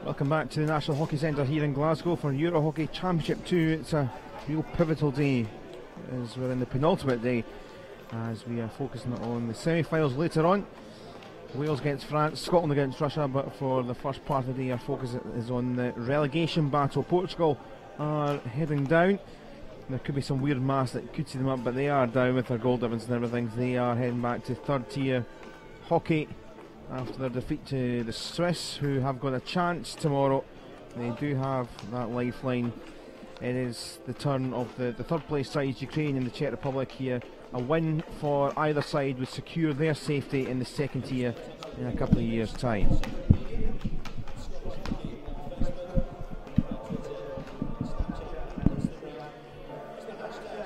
Welcome back to the National Hockey Centre here in Glasgow for EuroHockey Championship 2. It's a real pivotal day as we're in the penultimate day, as we are focusing on the semi-finals later on. Wales against France, Scotland against Russia, but for the first part of the day our focus is on the relegation battle. Portugal are heading down. There could be some weird maths that could see them up, but they are down with their goal difference and everything. They are heading back to third tier hockey after their defeat to the Swiss, who have got a chance tomorrow. They do have that lifeline. It is the turn of the third place sides, Ukraine and the Czech Republic here. A win for either side would secure their safety in the second tier in a couple of years' time.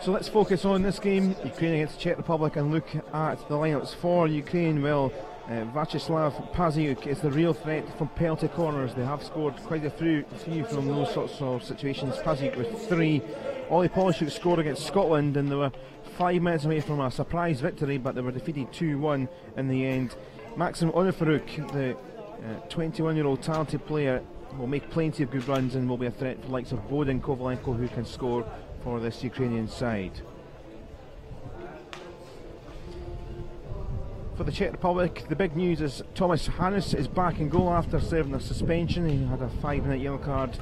So let's focus on this game, Ukraine against the Czech Republic, and look at the lineups for Ukraine. Well, Vyacheslav Paziuk is the real threat from penalty corners. They have scored quite a few from those sorts of situations. Paziuk with 3. Ollie Polishuk scored against Scotland, and they were 5 minutes away from a surprise victory, but they were defeated 2-1 in the end. Maxim Onifaruk, the 21-year-old talented player, will make plenty of good runs and will be a threat for the likes of Bodin Kovalenko, who can score for this Ukrainian side. For the Czech Republic, the big news is Thomas Hannes is back in goal after serving a suspension. He had a 5-minute yellow card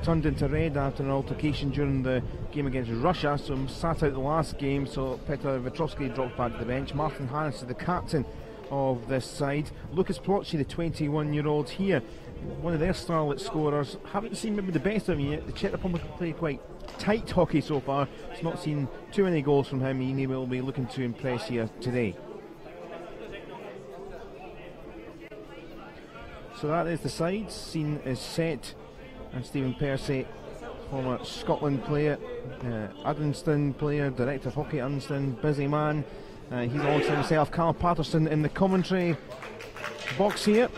turned into red after an altercation during the game against Russia, so he sat out the last game, so Petr Vetrovsky dropped back to the bench. Martin Hannes is the captain of this side. Lucas Plotchi, the 21-year-old here, one of their starlet scorers. Haven't seen maybe the best of him yet. The Czech Republic play quite tight hockey so far. It's not seen too many goals from him. He will be looking to impress here today. So that is the side. Scene is set, and Stephen Percy, former Scotland player, Uddingston player, director of hockey at Uddingston, busy man. He's alongside himself, Carl Patterson in the commentary box here.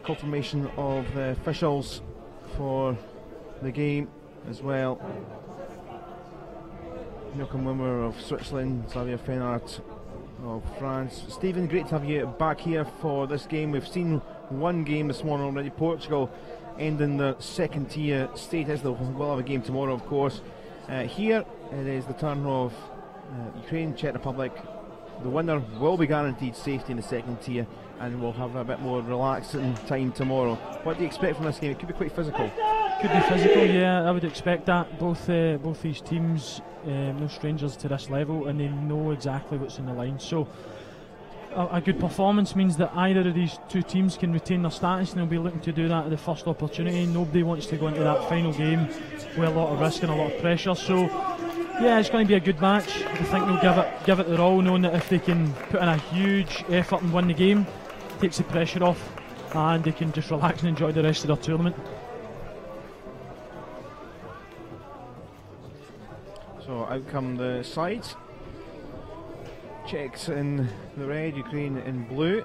Confirmation of the officials for the game as well. Joachim Wimmer of Switzerland, Xavier Fenart of France. Stephen, great to have you back here for this game. We've seen one game this morning already. Portugal ending their second tier status. They'll have a game tomorrow, of course. Here it is the turn of Ukraine, Czech Republic. The winner will be guaranteed safety in the second tier, and we'll have a bit more relaxing time tomorrow. What do you expect from this game? It could be quite physical. Could be physical, yeah. I would expect that. Both these teams, no strangers to this level, and they know exactly what's on the line. So a good performance means that either of these two teams can retain their status, and they'll be looking to do that at the first opportunity. Nobody wants to go into that final game with a lot of risk and a lot of pressure. So yeah, it's going to be a good match. I think they'll give it their all, knowing that if they can put in a huge effort and win the game, it takes the pressure off, and they can just relax and enjoy the rest of their tournament. So out come the sides. Czechs in the red, Ukraine in blue.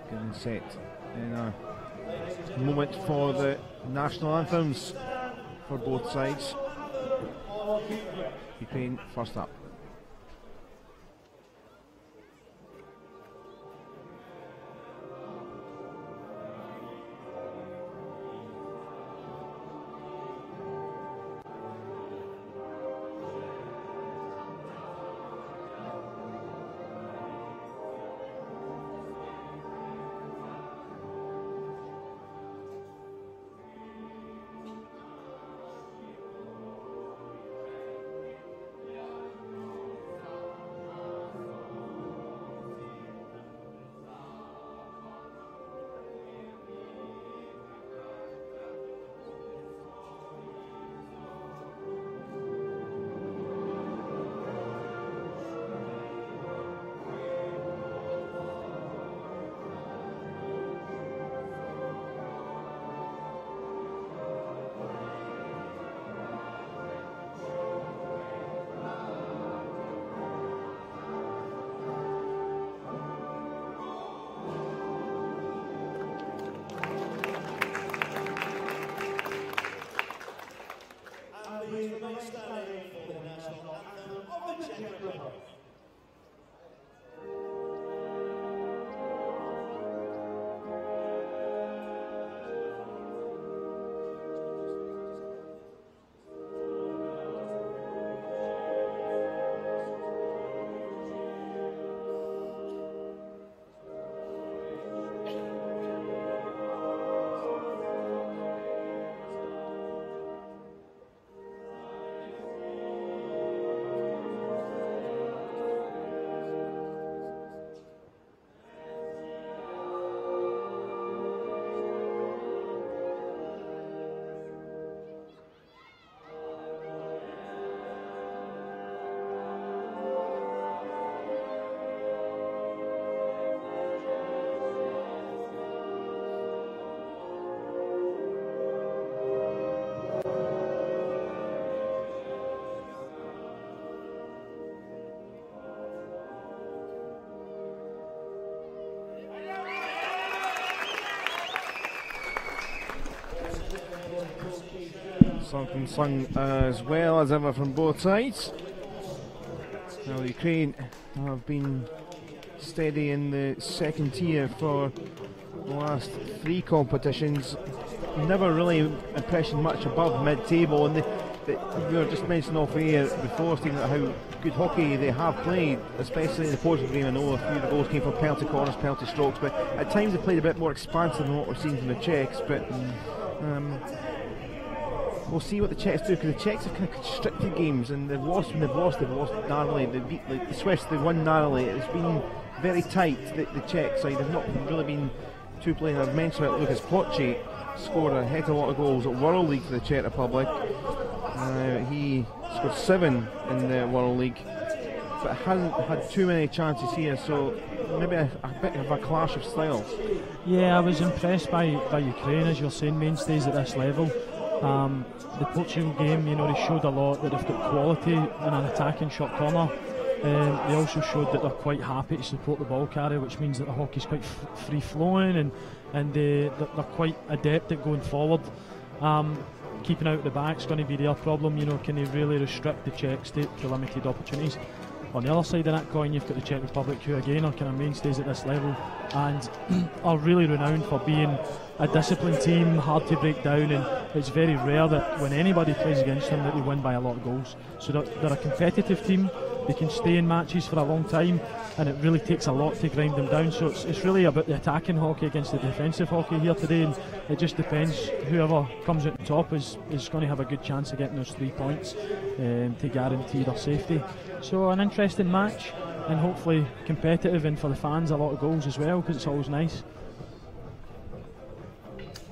Getting set in a moment for the national anthems for both sides. Ukraine first up. Something sung as well as ever from both sides. Now Ukraine have been steady in the second tier for the last 3 competitions. Never really impression much above mid-table, and we were just mentioning off air before, Stephen, how good hockey they have played, especially in the Portugal game. I know a few of the goals came from penalty corners, penalty strokes, but at times they played a bit more expansive than what we're seeing from the Czechs. But we'll see what the Czechs do, because the Czechs have kind of constricted games, and they've lost narrowly. They beat the Swiss, they won narrowly. It's been very tight, the Czech side. They've not really been too playing. I've mentioned that Lucas Plotchy scored a heck of a lot of goals at World League for the Czech Republic. He scored 7 in the World League, but hasn't had too many chances here, so maybe a bit of a clash of styles. Yeah, I was impressed by Ukraine, as you're saying, mainstays at this level. The Portugal game, you know, they showed a lot that they've got quality in an attacking shot corner. They also showed that they're quite happy to support the ball carrier, which means that the hockey's quite free flowing, and they're quite adept at going forward. Keeping out the back's going to be their problem. You know, can they really restrict the Czechs to limited opportunities? On the other side of that coin, you've got the Czech Republic, who again are kind of mainstays at this level and are really renowned for being a disciplined team, hard to break down, and it's very rare that when anybody plays against them that they win by a lot of goals. So they're a competitive team. They can stay in matches for a long time, and it really takes a lot to grind them down. So it's really about the attacking hockey against the defensive hockey here today, and it just depends. Whoever comes out on top is going to have a good chance of getting those 3 points to guarantee their safety. So an interesting match, and hopefully competitive, and for the fans a lot of goals as well, because it's always nice.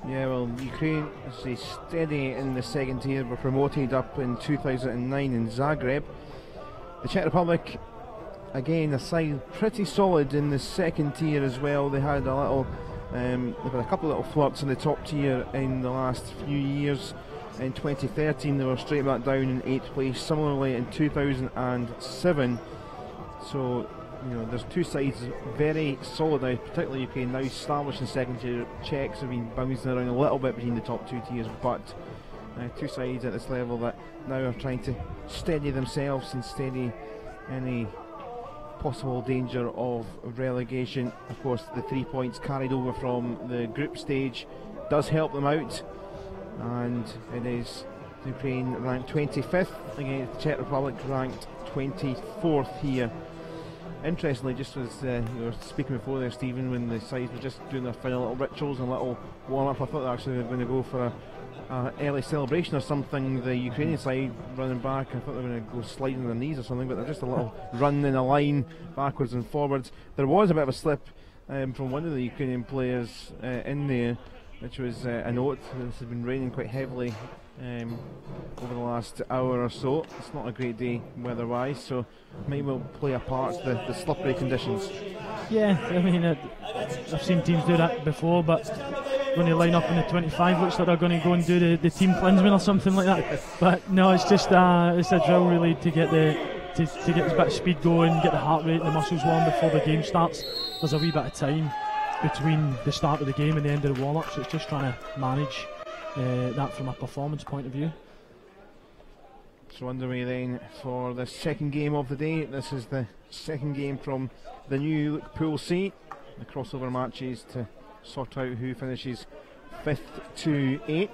Yeah, well, Ukraine is steady in the second tier. Were promoted up in 2009 in Zagreb. The Czech Republic, again, a side pretty solid in the second tier as well. They had a little, they've had a couple of little flirts in the top tier in the last few years. In 2013, they were straight back down in 8th place. Similarly, in 2007. So, you know, there's 2 sides very solid now, particularly Ukraine now established in second tier. Czechs have been bouncing around a little bit between the top 2 tiers, but 2 sides at this level that now are trying to steady themselves and steady any possible danger of relegation. Of course, the 3 points carried over from the group stage does help them out, and it is Ukraine ranked 25th against the Czech Republic ranked 24th here. Interestingly, just as you were speaking before there, Stephen, when the sides were just doing their final little rituals and little warm-up, I thought they actually were going to go for a early celebration or something. The Ukrainian side running back, I thought they were going to go sliding on their knees or something, but they're just a little run in a line backwards and forwards. There was a bit of a slip from one of the Ukrainian players in there, which was a note. This has been raining quite heavily over the last hour or so. It's not a great day weather-wise, so maybe will play a part, the slippery conditions. Yeah, I mean, I've seen teams do that before, but when they line up in the 25, looks like they're going to go and do the team cleansing or something like that. But no, it's just it's a drill really to get to get a bit of speed going, get the heart rate and the muscles warm before the game starts. There's a wee bit of time between the start of the game and the end of the warm-up, so it's just trying to manage that from a performance point of view. So underway then for the second game of the day. This is the second game from the new Pool C. The crossover matches to sort out who finishes 5th to 8th.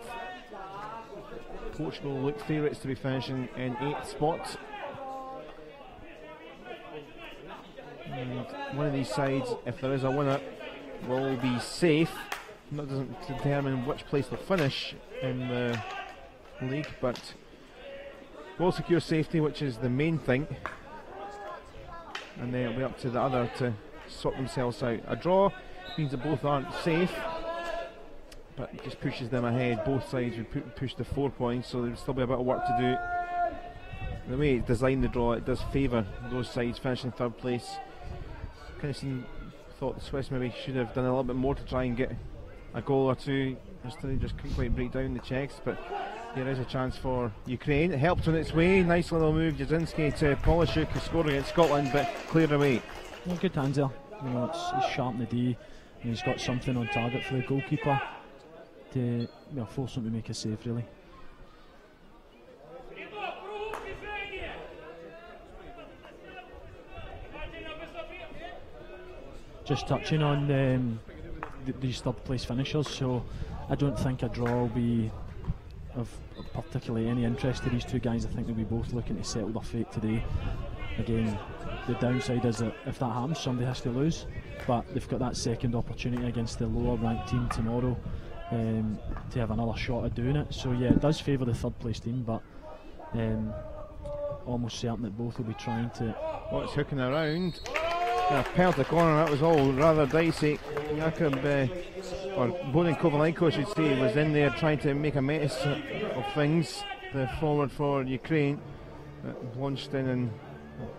Portugal look favourites to be finishing in 8th spot. And one of these sides, if there is a winner, will be safe. That doesn't determine which place they'll finish in the league, but will secure safety, which is the main thing, and then it'll be up to the other to sort themselves out. A draw means that both aren't safe, but it just pushes them ahead. Both sides would push to 4 points, so there'll still be a bit of work to do. The way it's designed, the draw, it does favour those sides finishing 3rd place. Kinnison thought the Swiss maybe should have done a little bit more to try and get a goal or two. They just couldn't quite break down the Czechs, but there is a chance for Ukraine. It helped on its way. Nice little move, Jasinski to Polishuk, who scored against Scotland, but cleared away. Well, good hands there. You know, he's sharp in the D, and he's got something on target for the goalkeeper to force him to make a save, really. just touching on these third place finishers, so I don't think a draw will be of particularly any interest to these two guys. I think they'll be both looking to settle their fate today. Again, the downside is that if that happens, somebody has to lose, but they've got that second opportunity against the lower ranked team tomorrow to have another shot at doing it. So yeah, it does favour the third place team, but almost certain that both will be trying to. What's hooking around? Penalty corner, that was all rather dicey. Jakub, or Boden Kovalenko I should say, was in there trying to make a mess of things. The forward for Ukraine launched in and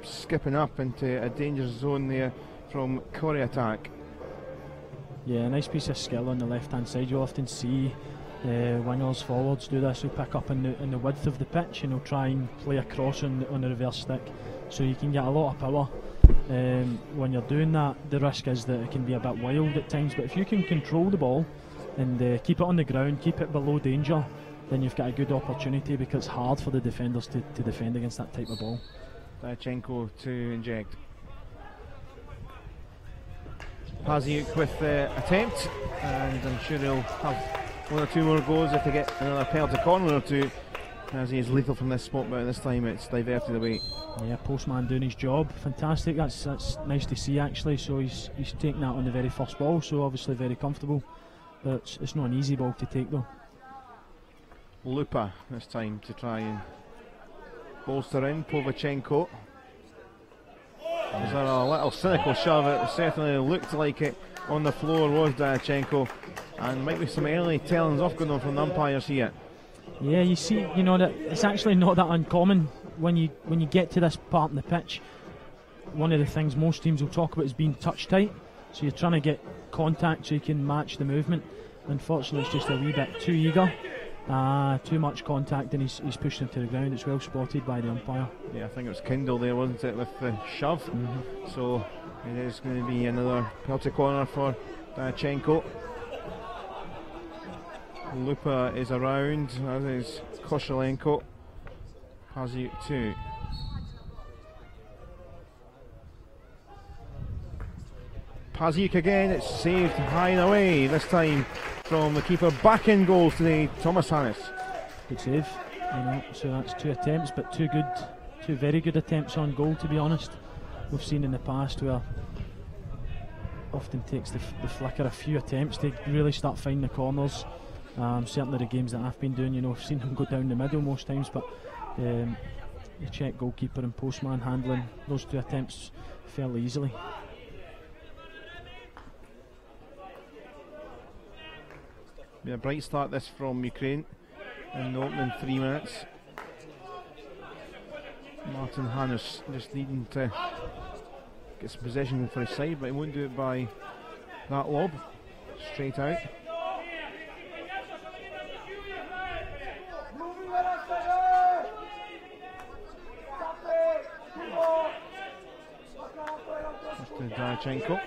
skipping up into a dangerous zone there from Corey attack. Yeah, a nice piece of skill on the left hand side. You often see wingers, forwards do this. They'll pick up in the width of the pitch and they'll try and play across on the reverse stick, so you can get a lot of power. When you're doing that, the risk is that it can be a bit wild at times, but if you can control the ball and keep it on the ground, keep it below danger, then you've got a good opportunity, because it's hard for the defenders to defend against that type of ball. Dachenko to inject. Paziuk with the attempt, and I'm sure he'll have one or two more goals if they get another penalty corner or two, as he is lethal from this spot, but this time it's diverted away. Yeah, Postman doing his job, fantastic. That's nice to see actually. So he's taking that on the very first ball, so obviously very comfortable. But it's not an easy ball to take though. Lupa this time to try and bolster in Povachenko. Was there a little cynical shove? It certainly looked like it on the floor was Dachenko, and might be some early tellings off going on from the umpires here. Yeah, you see, you know, that it's actually not that uncommon when you get to this part in the pitch. One of the things most teams will talk about is being touch tight, so you're trying to get contact so you can match the movement. Unfortunately, it's just a wee bit too eager, too much contact, and he's pushed him to the ground. It's well spotted by the umpire. Yeah, I think it was Kindle there, wasn't it, with the shove? So it is going to be another penalty corner for Dachenko. Lupa is around, as is Koshelenko. Paziuk too. Paziuk again, it's saved high and away, this time from the keeper. Back in goals today, Thomas Hannes. Good save, you know, so that's 2 attempts, but 2 very good attempts on goal, to be honest. We've seen in the past where often takes the flicker a few attempts to really start finding the corners. Certainly the games that I've been doing, you know, I've seen them go down the middle most times, but the Czech goalkeeper and Postman handling those 2 attempts fairly easily. Be a bright start this from Ukraine in the opening 3 minutes. Martin Hannes just needing to get some possession for his side, but he won't do it by that lob. Straight out. Dachenko.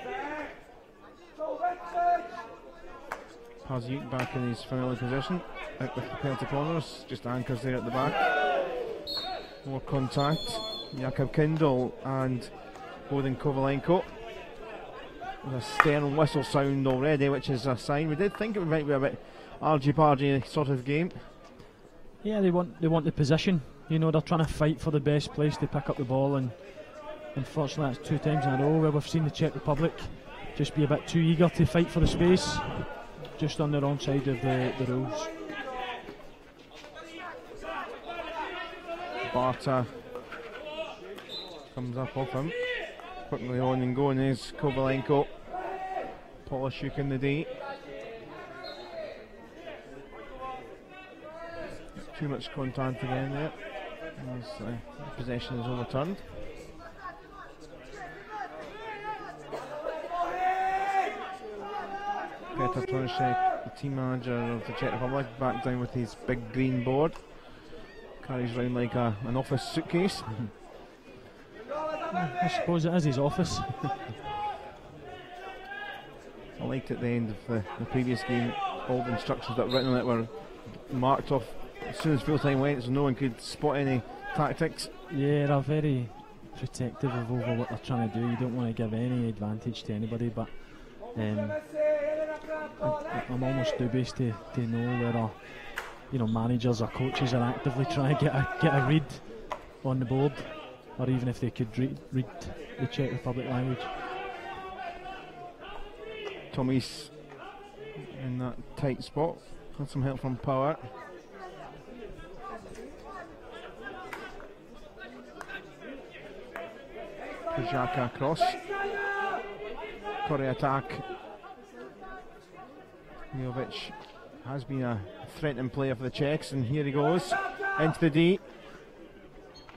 Paziuk back in his familiar position, out with the penalty corners, just anchors there at the back. More contact. Jakub Kindle and Boden Kovalenko. There's a stern whistle sound already, which is a sign. We did think it might be a bit argy-bargy sort of game. Yeah, they want the position. You know, they're trying to fight for the best place to pick up the ball, and unfortunately that's 2 times in a row where we've seen the Czech Republic just be a bit too eager to fight for the space, just on the wrong side of the rules. Barta comes up off him. Quickly on and going is Kovalenko. Polishuk in the D. Too much contact again there, as the possession is overturned. Petr Troncek, the team manager of the Czech Republic, back down with his big green board. Carries around like an office suitcase. I suppose it is his office. I liked at the end of the previous game, all the instructions that were written on it were marked off as soon as full time went, so no one could spot any tactics. Yeah, they're very protective of over what they're trying to do. You don't want to give any advantage to anybody, but I'm almost dubious to know whether managers or coaches are actively trying to get a read on the board, or even if they could read the Czech Republic language. Tommy's in that tight spot, had some help from Power. Jaka across. Corey attack. Jovic has been a threatening player for the Czechs, and here he goes into the D.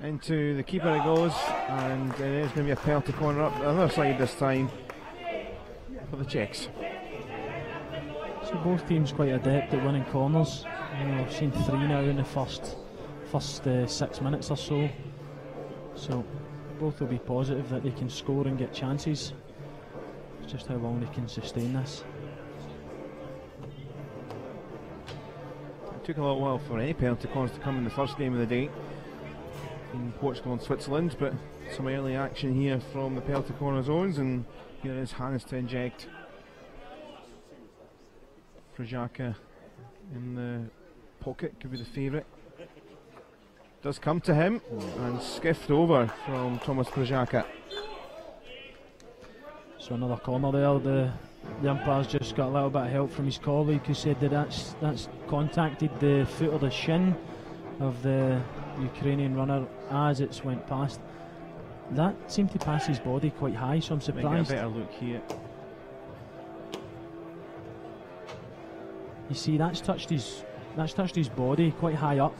Into the keeper it goes, and it is going to be a penalty corner up the other side this time for the Czechs. So both teams quite adept at winning corners. I've seen 3 now in the first 6 minutes or so. So both will be positive that they can score and get chances. It's just how long they can sustain this. It took a little while for any penalty corners to come in the first game of the day in Portugal and Switzerland, but some early action here from the penalty corner zones, and here is Hannes to inject. Frajaka in the pocket, could be the favourite. Does come to him and skiffed over from Thomas Frajaka. So another corner there. The umpire's just got a little bit of help from his colleague, who said that that's contacted the foot or the shin of the Ukrainian runner as it's went past. That seemed to pass his body quite high, so I'm surprised. Get a better look here. You see, that's touched his body quite high up,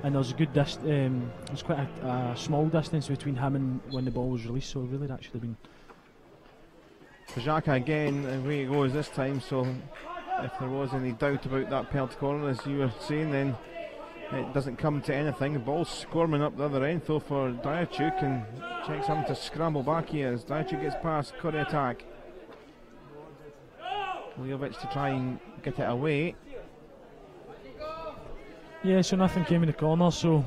and there's a good there's quite a small distance between him and when the ball was released. So really, that should have been. Frajaka again, away he goes this time. So if there was any doubt about that penalty corner, as you were saying, then it doesn't come to anything. The ball's squirming up the other end though for Diachuk, and Czechs having to scramble back here as Diachuk gets past Curry attack. Leovic to try and get it away. Yeah, so nothing came in the corner, so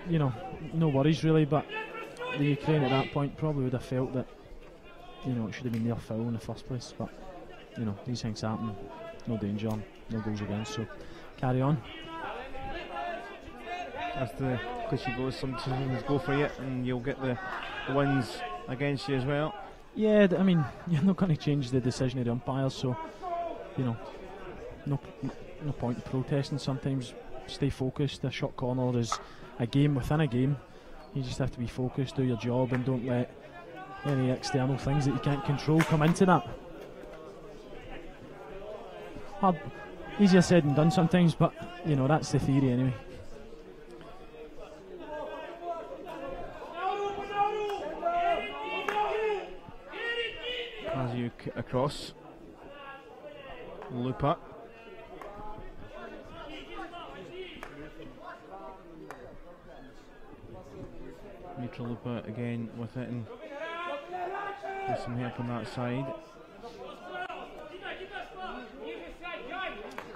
no worries really, but the Ukraine at that point probably would have felt that it should have been their foul in the first place, but these things happen, no danger, no goals against, so carry on. As the cliche goes, sometimes go for it and you'll get the wins against you as well. Yeah, I mean, you're not going to change the decision of the umpires, so no point in protesting. Sometimes stay focused. A shot corner is a game within a game. You just have to be focused, do your job, and don't let any external things that you can't control come into that. Easier said than done sometimes, but that's the theory anyway. Azuk across. Lupa. Neutral Lupa again with it, and there's some help on that side.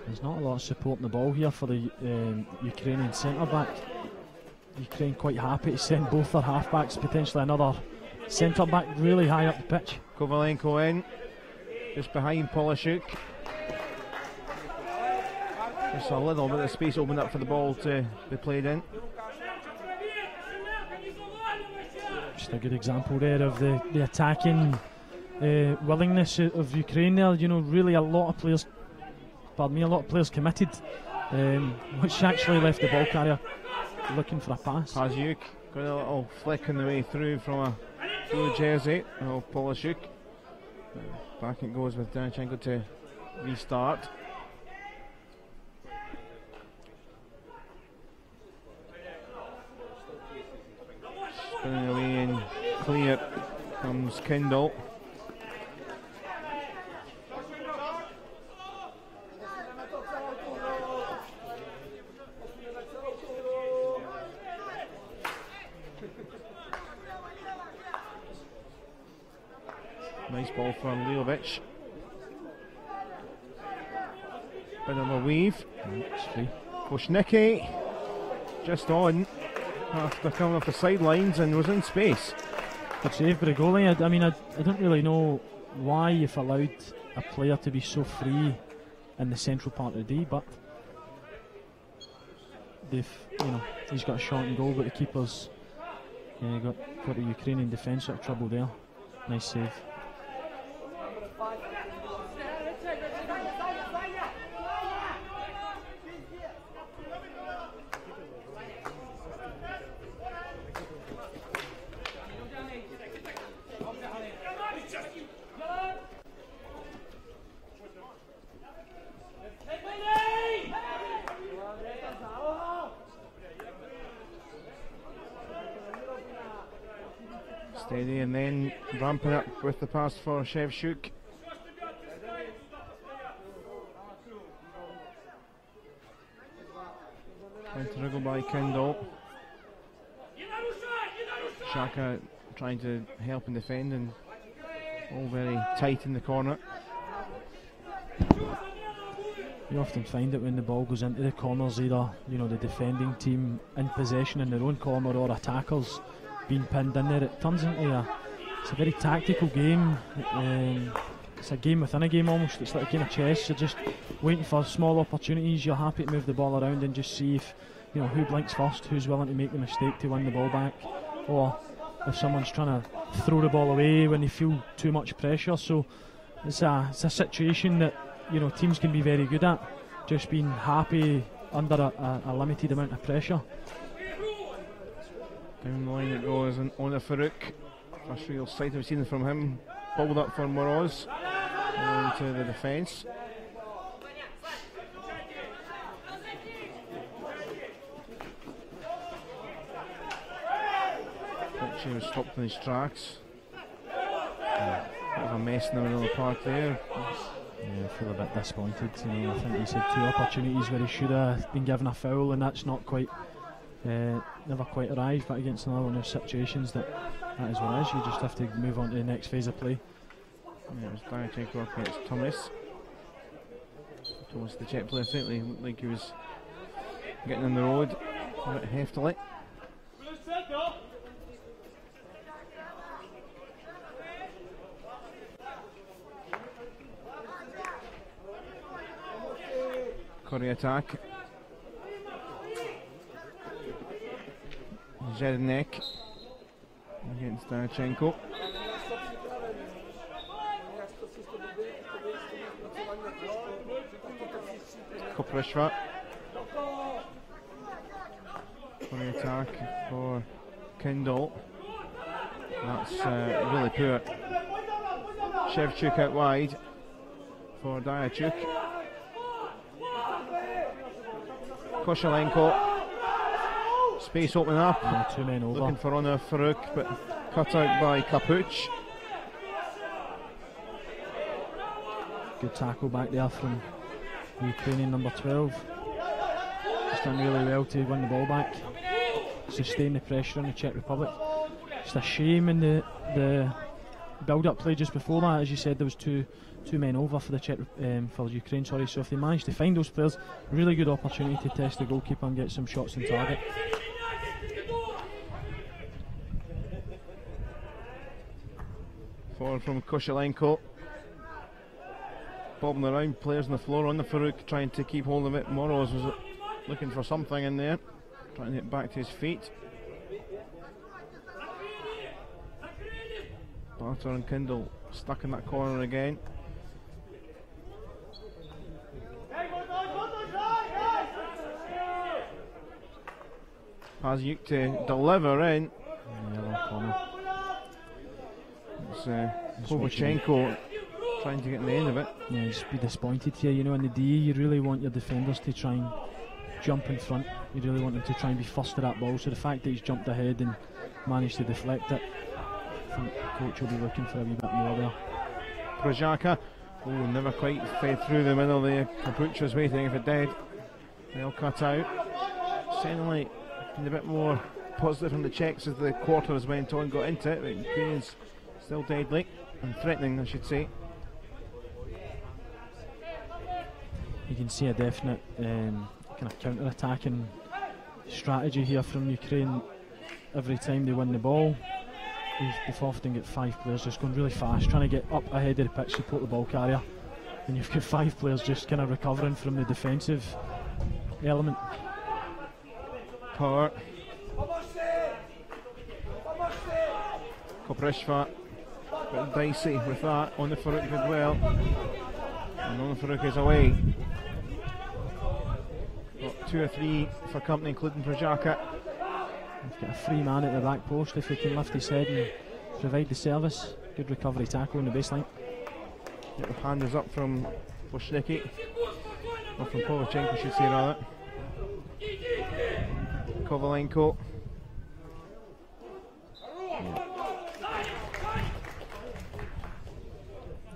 There's not a lot of support in the ball here for the Ukrainian centre back. Ukraine quite happy to send both their half backs, potentially another centre back really high up the pitch. Kovalenko in, just behind Polishuk. Just a little bit of space opened up for the ball to be played in. Just a good example there of the attacking willingness of Ukraine there. Really a lot of players committed, which actually left the ball carrier looking for a pass. Paziuk got a little flick on the way through from a blue jersey. Polishuk. Back it goes with Danchenko to restart. Spinning away and clear comes Kendall. Nice ball from Leovic. Bit of a weave. Koshnicki just on. after coming off the sidelines and was in space. Good save by the goalie. I mean, I don't really know why you've allowed a player to be so free in the central part of the D, but he's got a shot and goal, but the keeper's got the Ukrainian defence out of trouble there. Nice save. Steady and then ramping up with the pass for Shevchuk. Trying to wriggle by Kindle. Shaka trying to help and defend, and all very tight in the corner. You often find that when the ball goes into the corners, either the defending team in possession in their own corner or attackers being pinned in there, it turns into it's a very tactical game. It's a game within a game almost. It's like a game of chess. You're just waiting for small opportunities. You're happy to move the ball around and just see if who blinks first, who's willing to make the mistake to win the ball back, or if someone's trying to throw the ball away when they feel too much pressure. So it's a situation that teams can be very good at, just being happy under a limited amount of pressure. Down the line it goes, and on the Farouk. First real sight we've seen from him. Bobbled up for Moroz. Into the defence. He was stopped in his tracks. Bit of a mess in the middle of the park there. Yeah, I feel a bit disappointed. I think he's had 2 opportunities where he should have been given a foul, and that's not quite, never quite arrived. But against another one of those situations, that is what it is. You just have to move on to the next phase of play. Yeah, it was Diachenko up against Thomas. Thomas, the Czech player, certainly looked like he was getting on the road a bit heftily. Curry attack. Zednek against Diachenko. Koprishva. Curry attack for Kindle. That's really poor. Shevchuk out wide for Diachuk. Koshelenko, space opening up, 2 men over. Looking for Honor Farouk, but cut out by Kapuch. Good tackle back there from Ukrainian number 12. Just done really well to win the ball back, sustain the pressure on the Czech Republic. Just a shame in the build-up play just before that. As you said, there was two men over for the Czech, for Ukraine. Sorry. So if they manage to find those players, really good opportunity to test the goalkeeper and get some shots on target. Forward from Koshelenko. Bobbing around, players on the floor on the Farouk, trying to keep hold of it. Moroz was looking for something in there, trying to get back to his feet. Barter and Kindle stuck in that corner again. Pazyuk to deliver in. It's Povachenko trying to get in the end of it. Yeah, just be disappointed here. In the D, you really want your defenders to try and jump in front. You really want them to try and be first to that ball. So the fact that he's jumped ahead and managed to deflect it, I think the coach will be looking for a wee bit more there. Projaka, never quite fed through the middle there. Kapuch was waiting. If it did, they'll cut out. Certainly a bit more positive from the Czechs as the quarters went on, got into it, but Ukrainians still deadly and threatening, I should say. You can see a definite kind of counter-attacking strategy here from Ukraine. every time they win the ball. They've often got 5 players just going really fast, trying to get up ahead of the pitch, support the ball carrier, and you've got 5 players just kind of recovering from the defensive element. Power. Koprishva, a bit dicey with that. On the Farouk did well, and on the Farouk is away. Got 2 or 3 for company, including Prajaka. We've got a free man at the back post if he can lift his head and provide the service. Good recovery tackle on the baseline. The hand is up from Boshnicki, or from Povachenko, I should say rather. Kovalenko.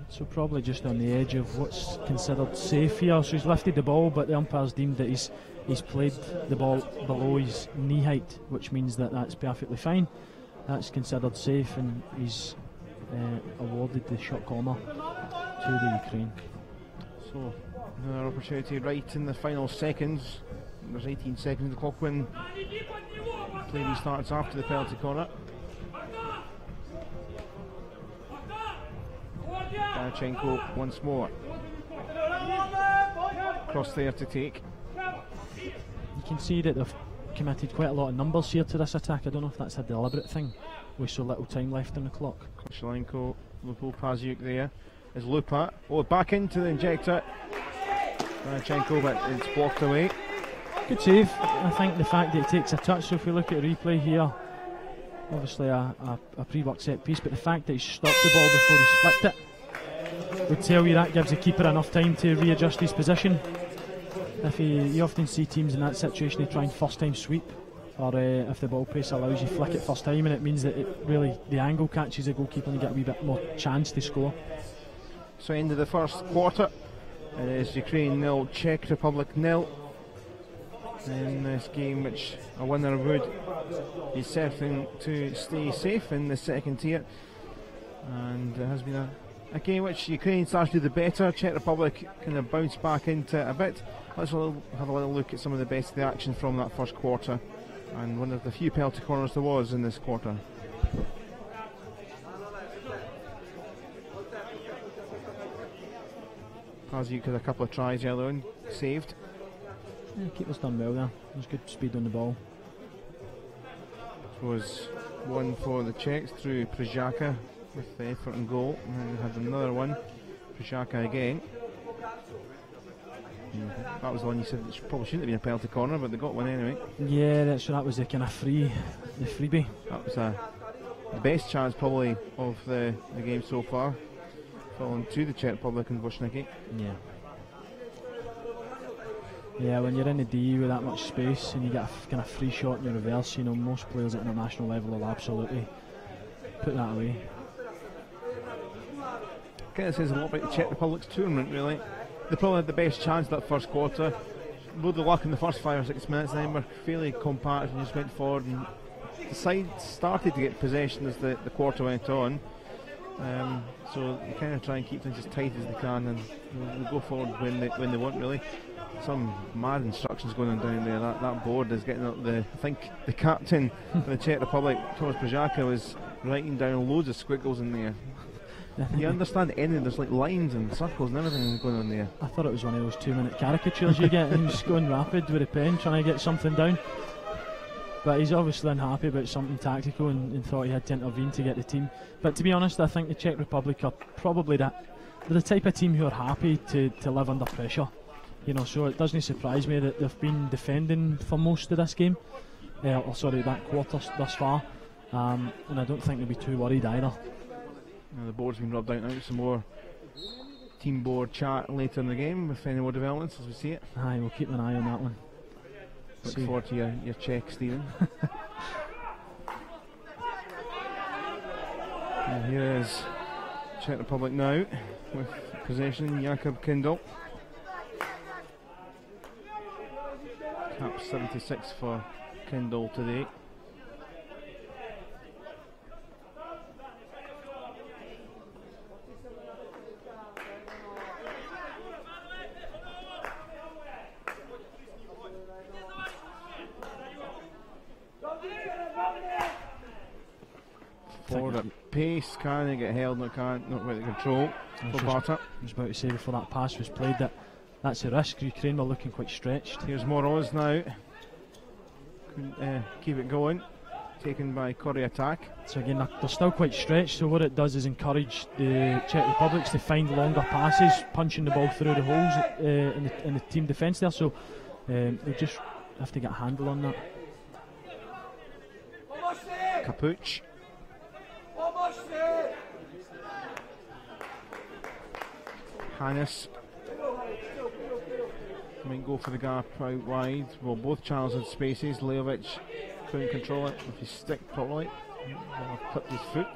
So probably just on the edge of what's considered safe here. So he's lifted the ball, but the umpire's deemed that he's played the ball below his knee height, which means that that's perfectly fine. That's considered safe, and he's awarded the shot corner to the Ukraine. So another opportunity right in the final seconds. There's 18 seconds of the clock when play restarts after the penalty corner. Barchenko once more. Cross there to take. You can see that they've committed quite a lot of numbers here to this attack. I don't know if that's a deliberate thing with so little time left on the clock. Koshelenko, Lupo Paziuk there. Is Lupa. Oh, back into the injector. Barchenko, but it's blocked away. Good save. I think the fact that he takes a touch, so if we look at the replay here, obviously a pre-work set piece, but the fact that he's stopped the ball before he's flicked it would tell you that gives the keeper enough time to readjust his position. If you often see teams in that situation, they try and first time sweep, or if the ball pace allows you, flick it first time, and it means that the angle catches the goalkeeper and you get a wee bit more chance to score. So end of the first quarter, it is Ukraine 0, Czech Republic 0. In this game, which a winner would be certain to stay safe in the second tier, and it has been a game which Ukraine starts to do the better. Czech Republic kind of bounced back into a bit. Let's have a little look at some of the best of the action from that first quarter, and one of the few penalty corners there was in this quarter. Paziuk had a couple of tries earlier on, saved. Yeah, keeper's done well there. There's good speed on the ball. This was one for the Czechs through Prajaka with the effort and goal, and then we had another one, Prajaka again. That was the one you said it probably shouldn't have been a penalty corner, but they got one anyway. Yeah, that was the kind of the freebie. That was the best chance probably of the game so far, falling to the Czech Republic and Boshnicki. Yeah. Yeah, when you're in the D with that much space and you get a kind of free shot in your reverse, you know, most players at international level will absolutely put that away. Kind of says a lot about the Czech Republic's tournament, really. They probably had the best chance that first quarter. Rode the luck in the first 5 or 6 minutes, then were fairly compact and just went forward, and the side started to get possession as the quarter went on. So they kind of try and keep things as tight as they can, and they'll go forward when they want, really. Some mad instructions going on down there. That board is getting up I think the captain of the Czech Republic, Thomas Prajaka, was writing down loads of squiggles in there. You understand anything? There's like lines and circles and everything going on there. I thought it was one of those 2-minute caricatures you get, and he's going rapid with a pen trying to get something down. But he's obviously unhappy about something tactical and thought he had to intervene to get the team. But to be honest, I think the Czech Republic are probably they're the type of team who are happy to live under pressure. You know, so it doesn't surprise me that they've been defending for most of this game, that quarter thus far, and I don't think they'll be too worried either. Now the board's been rubbed out now. Some more team board chat later in the game with any more developments as we see it. Aye, we'll keep an eye on that one. Look forward to your check, Stephen. And here is Czech Republic now with possession. Jakob Kindle. Cap 76 for Kindle today. forward at pace. Can he get held? No, can't. Not with the control for Barta. I was about to say before that pass was played that that's a risk. Ukraine were looking quite stretched. Here's Moroz now. Couldn't keep it going. Taken by Corey attack. So again, they're still quite stretched. So what it does is encourage the Czech Republics to find longer passes, punching the ball through the holes in the team defence there. So they just have to get a handle on that. Capuch. Hannes might go for the gap out wide. Well, both channels had spaces. Leovic couldn't control it with his stick properly. Clipped his foot.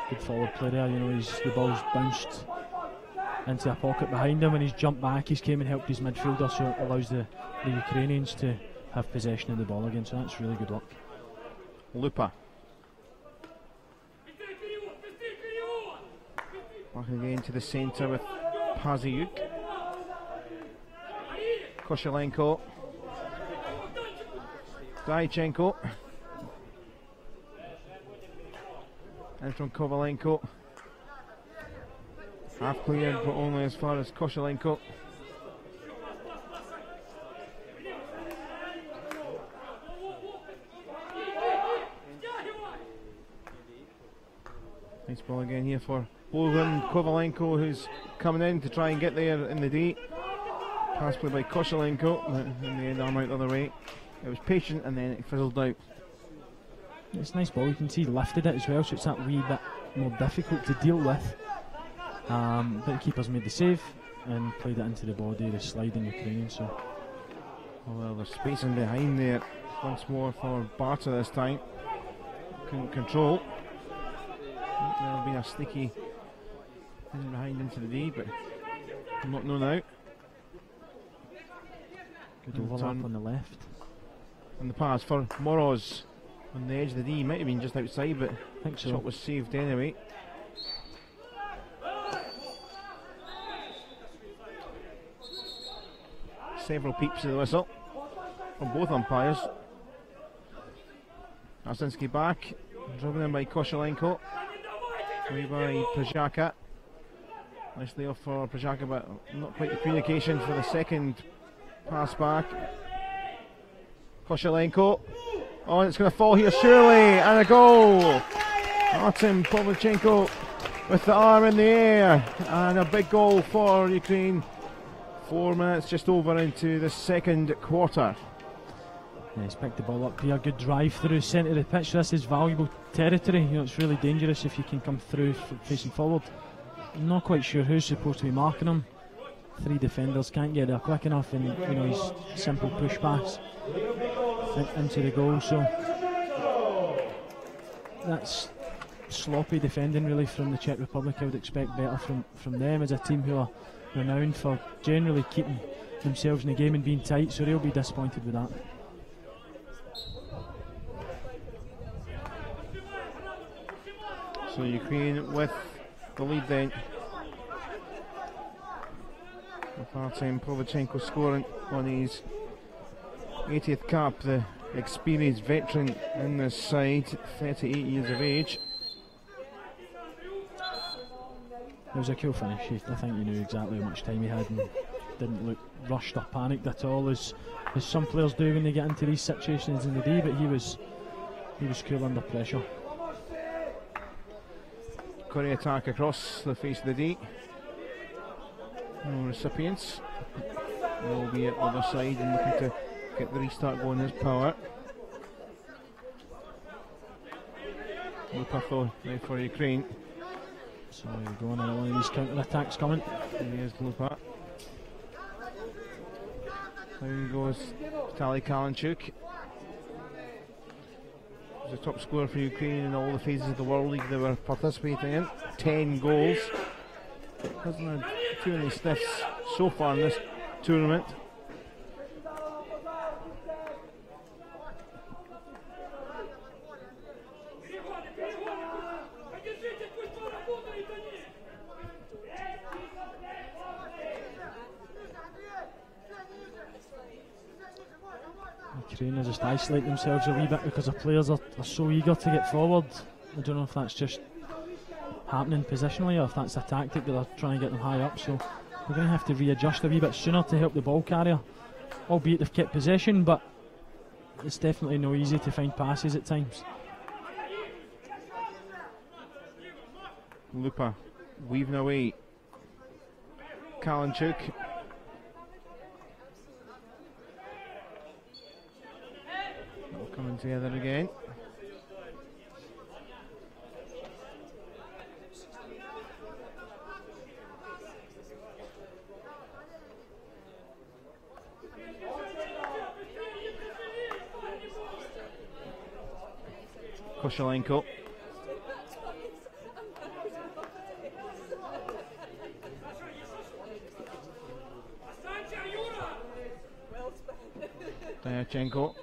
Good forward play there, you know, the ball's bounced into a pocket behind him and he's jumped back, he's came and helped his midfielder, so it allows the Ukrainians to have possession of the ball again, so that's really good luck. Lupa. Back again to the centre with Paziuk. Koshelenko. Dajchenko. And from Kovalenko. Half cleared, but only as far as Koshelenko. Nice ball again here for Bogan. Kovalenko, who's coming in to try and get there in the D. Pass play by Koshelenko, but in the end arm out the other way. It was patient and then it fizzled out. It's a nice ball, you can see he lifted it as well, so it's that wee bit more difficult to deal with. But the keeper's made the save and played it into the body of the sliding Ukrainian. So, well, there's spacing behind there once more for Barta this time. Couldn't control. There'll be a sneaky thing behind into the D, but I'm not know now. Good overlap on the left. And the pass for Moroz on the edge of the D. Might have been just outside, but I think so. Shot was saved anyway. Several peeps of the whistle from both umpires. Arsinski back, driven in by Koshelenko. Away by Przaka. Nicely off for Przaka, but not quite the communication for the second pass back. Koshelenko. Oh, and it's going to fall here surely, and a goal! Artem Pavlichenko with the arm in the air, and a big goal for Ukraine. 4 minutes just over into the second quarter. Yeah, he's picked the ball up here, good drive through centre of the pitch. This is valuable territory, you know, it's really dangerous if you can come through facing forward. I'm not quite sure who's supposed to be marking him. 3 defenders can't get there quick enough, and you know, he's simple push pass into the goal, so that's sloppy defending really from the Czech Republic. I would expect better from them as a team who are renowned for generally keeping themselves in the game and being tight, so they'll be disappointed with that. So Ukraine with the lead then. Artem Pavlichenko scoring on his 80th cap, the experienced veteran in this side, 38 years of age. It was a cool finish. I think he knew exactly how much time he had and didn't look rushed or panicked at all, as some players do when they get into these situations in the D, but he was cool under pressure. Curry attack across the face of the D. No recipients. Will be at the other side and looking to get the restart going as power. Lupa though now for Ukraine. So we're going on one of these counter attacks coming. Here's Lupa. Down goes Vitaly Kalinchuk. He's the top scorer for Ukraine in all the phases of the World League they were participating in. 10 goals. Hasn't had too many sniffs so far in this tournament. Ukraine are just isolating themselves a wee bit because the players are so eager to get forward. I don't know if that's just happening positionally or if that's a tactic that they're trying to get them high up, so they're going to have to readjust a wee bit sooner to help the ball carrier, albeit they've kept possession, but it's definitely no easy to find passes at times. Lupa weaving away. Kalinchuk. All coming together again. Koshelenko. Diachenko.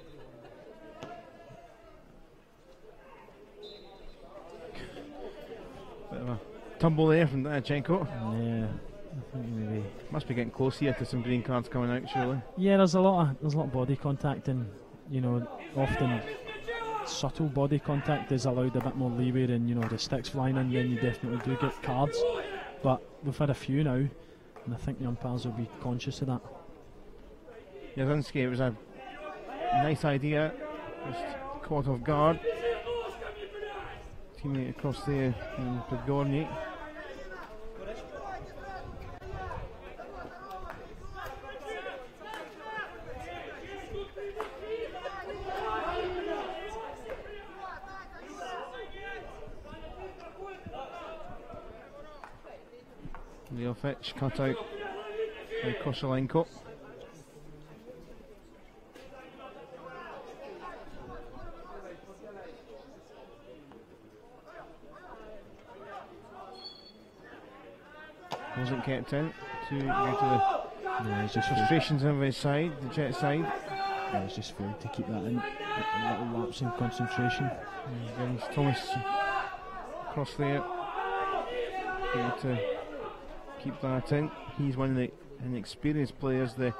Bit of a tumble there from Diachenko. Yeah, I think maybe must be getting close here to some green cards coming out, surely. Yeah, there's a lot of body contact, and you know, often subtle body contact is allowed a bit more leeway, and you know, the sticks flying in, then you definitely do get cards. But we've had a few now, and I think the umpires will be conscious of that. Jasinski, it was a nice idea, just caught off guard. Teammate across there in Podgorny. Leofich cut out by Koshelenko. Wasn't kept in due to the frustrations on his side, the Jet side. Yeah, it's just failed to keep that in. A little lapse in concentration. Brings Thomas across there. Able to keep that in. He's one of the inexperienced players, the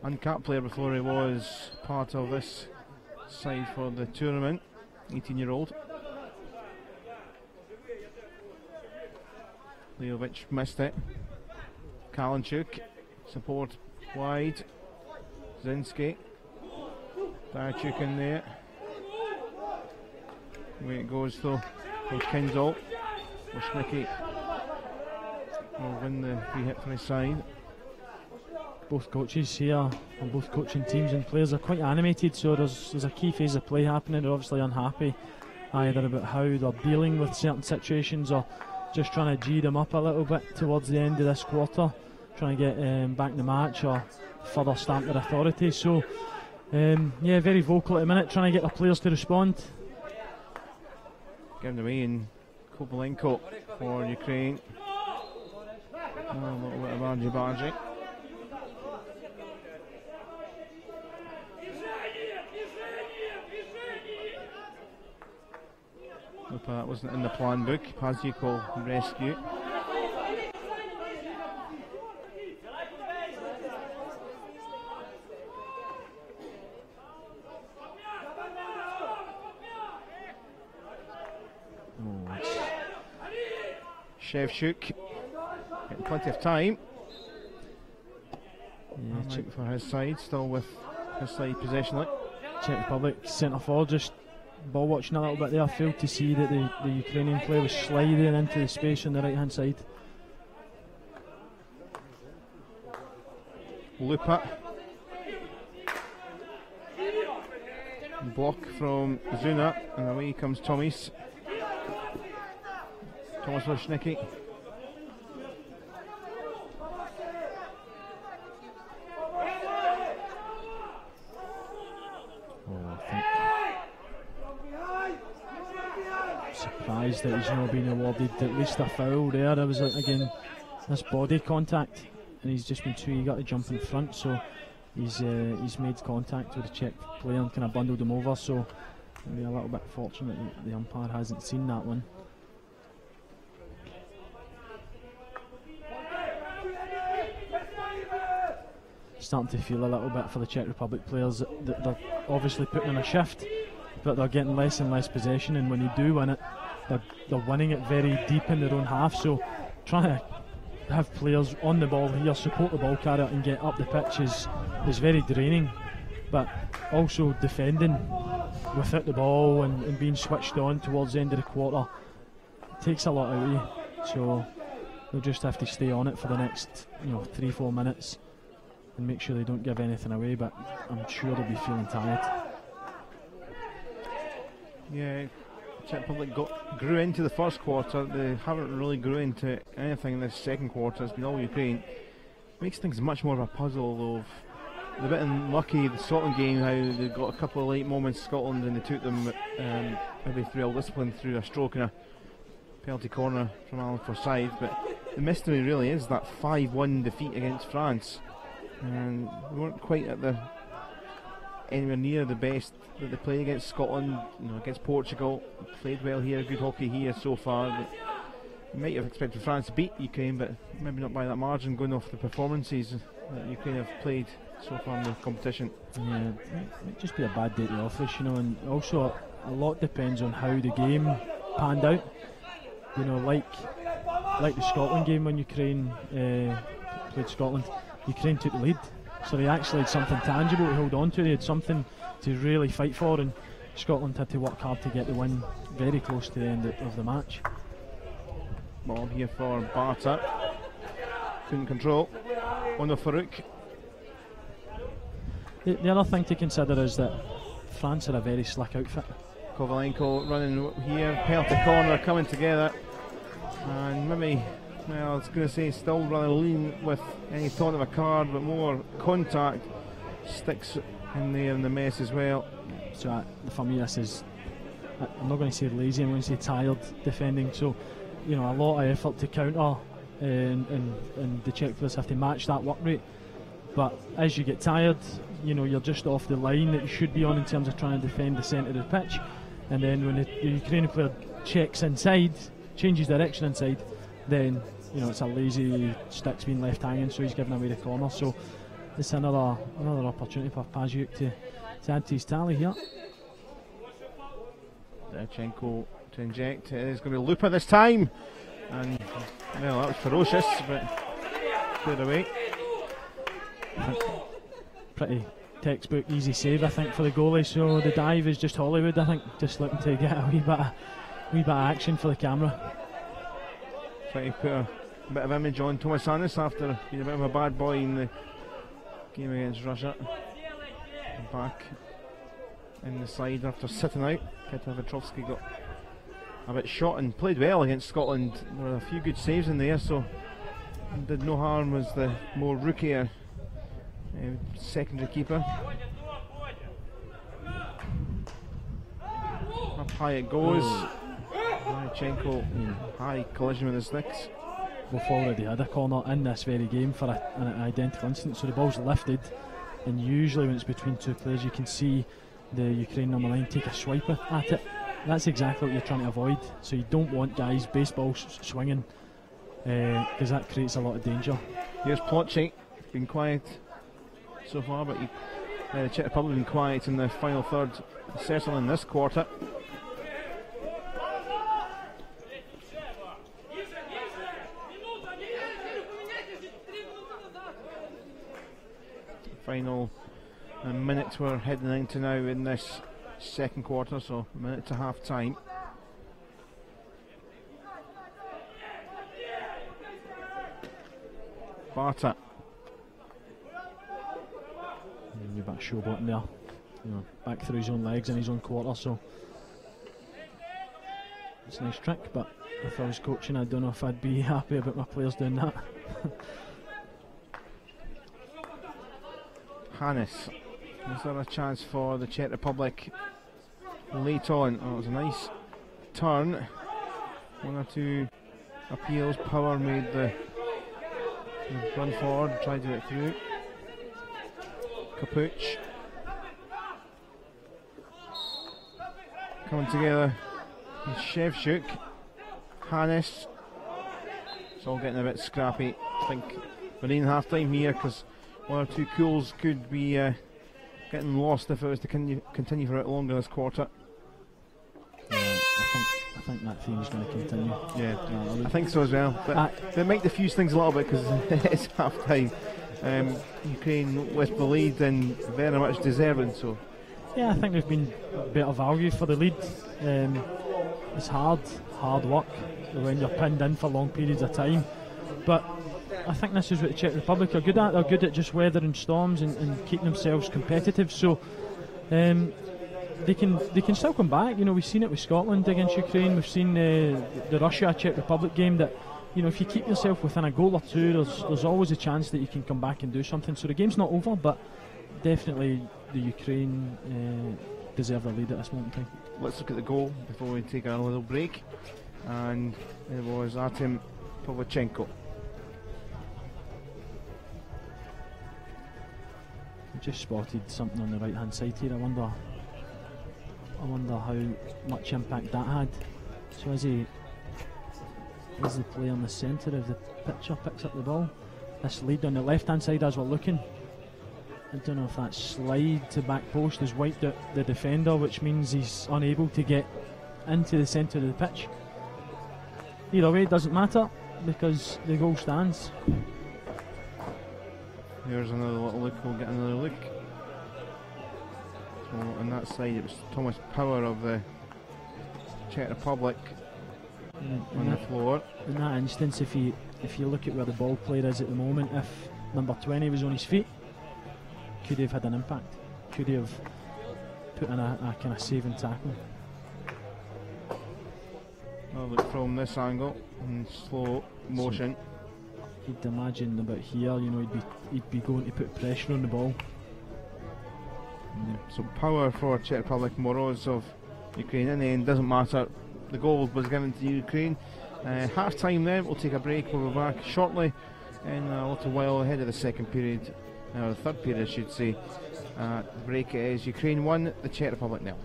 uncapped player before he was part of this side for the tournament. 18-year-old. Leovic missed it. Kalinchuk, support wide. Zinski. Diachuk in there. Away it goes though for Kindle. Oshnicki will win the free hit from his side. Both coaches here and both coaching teams and players are quite animated, so there's a key phase of play happening. They're obviously unhappy either about how they're dealing with certain situations or just trying to G them up a little bit towards the end of this quarter, trying to get back in the match or further stamp their authority. So yeah, very vocal at the minute, trying to get their players to respond. Given away in Kovalenko for Ukraine. A little bit of argy-bargy. That wasn't in the plan book. Paziuk will rescue. Shevchuk getting plenty of time. Yeah, check for his side, still with his side possession. Czech Republic centre forward just ball watching a little bit there, failed to see that the Ukrainian player was sliding into the space on the right hand side. Lupa. Block from Zuna, and away comes Thomas. Thomas Oshnicki. Surprised that he's not been awarded at least a foul there. There was again this body contact, and he's just been too eager to jump in front, so he's made contact with the Czech player and kind of bundled him over. So maybe a little bit fortunate that the umpire hasn't seen that one. Starting to feel a little bit for the Czech Republic players that they're obviously putting in a shift, but they're getting less and less possession, and when they do win it, they're winning it very deep in their own half. So trying to have players on the ball here, support the ball carrier and get up the pitch is very draining, but also defending without the ball and being switched on towards the end of the quarter takes a lot out of you. So they'll just have to stay on it for the next 3-4 minutes and make sure they don't give anything away, but I'm sure they'll be feeling tired. Yeah, Czech Republic grew into the first quarter. They haven't really grew into anything in this second quarter. It's been all Ukraine. Makes things much more of a puzzle of they're a bit unlucky, the Scotland game, how they got a couple of late moments, Scotland, and they took them maybe through all discipline through a stroke and a penalty corner from Alan Forsyth. But the mystery really is that 5-1 defeat against France, and we weren't quite at anywhere near the best that they played against Scotland, against Portugal. Played well here, good hockey here so far. But you might have expected France to beat Ukraine, but maybe not by that margin, going off the performances that Ukraine have played so far in the competition. Yeah, it might just be a bad day to office, and also a lot depends on how the game panned out. Like the Scotland game when Ukraine played Scotland, Ukraine took the lead, so they actually had something tangible to hold on to. They had something to really fight for, and Scotland had to work hard to get the win very close to the end of the match. Ball here for Barta, couldn't control. Ono Farouk. The other thing to consider is that France are a very slick outfit. Kovalenko running here, penalty corner coming together, and maybe, well, I was going to say still rather lean with any thought of a card, but more contact, sticks in there in the mess as well. So for me this is, I'm not going to say lazy, I'm going to say tired defending. So a lot of effort to counter, and the Czech players have to match that work rate. But as you get tired, you're just off the line that you should be on in terms of trying to defend the centre of the pitch. And then when the Ukrainian player checks inside, changes direction inside, then it's a lazy stick's being left hanging, so he's giving away the corner. So it's another opportunity for Paziuk to add to his tally here. Derchenko to inject. It is going to be Lupa this time, and well, that was ferocious, but cleared away. Pretty textbook easy save, I think, for the goalie. So the dive is just Hollywood, I think, just looking to get a wee bit of action for the camera. Trying to put a bit of image on Thomas Annis after being a bit of a bad boy in the game against Russia. Back in the side after sitting out. Petar Petrovsky got a bit shot and played well against Scotland. There were a few good saves in there, so did no harm, was the more rookier secondary keeper. Up high it goes. Derchenko, high collision with the sticks. We've already had a corner in this very game for an identical instance. So the ball's lifted, and usually when it's between two players, you can see the Ukraine number 9 take a swipe at it. That's exactly what you're trying to avoid. So you don't want guys baseball swinging, because that creates a lot of danger. Here's Plotchy, been quiet so far, but the Czech Republic been quiet in the final third, certainly in this quarter. Final minute we're heading into now in this second quarter, so a minute to half time. Barta. A bit of showboating there, back through his own legs in his own quarter, so it's a nice trick, but if I was coaching, I don't know if I'd be happy about my players doing that. Hannes, is there a chance for the Czech Republic late on? Oh, it was a nice turn, one or two appeals, Power made the run forward, tried to get through. Kapuch coming together with Shevchuk, Hannes. It's all getting a bit scrappy. I think we're in half time here because one or two goals could be get getting lost if it was to continue for a bit longer this quarter. Yeah, I think that theme's going to continue. Yeah, I think so as well. But they might diffuse things a little bit because it's half time. Ukraine with the lead and very much deserving. So yeah, I think they've been better value for the lead. It's hard work when you're pinned in for long periods of time. But I think this is what the Czech Republic are good at. They're good at just weathering storms and keeping themselves competitive. So they can still come back. You know, we've seen it with Scotland against Ukraine. We've seen the Russia-Czech Republic game that, you know, if you keep yourself within a goal or two, there's always a chance that you can come back and do something. So the game's not over, but definitely the Ukraine deserve the lead at this moment in time. Let's look at the goal before we take a little break. And it was Artem Pavlichenko. I just spotted something on the right hand side here. I wonder how much impact that had. So as the player in the centre of the picture picks up the ball, this lead on the left hand side as we're looking, I don't know if that slide to back post has wiped out the defender, which means he's unable to get into the centre of the pitch. Either way, it doesn't matter because the goal stands. Here's another little look, we'll get another look. So on that side it was Thomas Power of the Czech Republic on the floor. In that instance, if you look at where the ball player is at the moment, if number 20 was on his feet, could he have had an impact? Could he have put in a kind of saving tackle? I'll look from this angle in slow motion. So you'd imagine about here, you know, he'd be going to put pressure on the ball. So Power for Czech Republic, Moroz of Ukraine. In the end, doesn't matter. The goal was given to Ukraine. Half time then, we'll take a break. We'll be back shortly in a little while ahead of the second period, or the third period I should say. The break is Ukraine 1, the Czech Republic 0.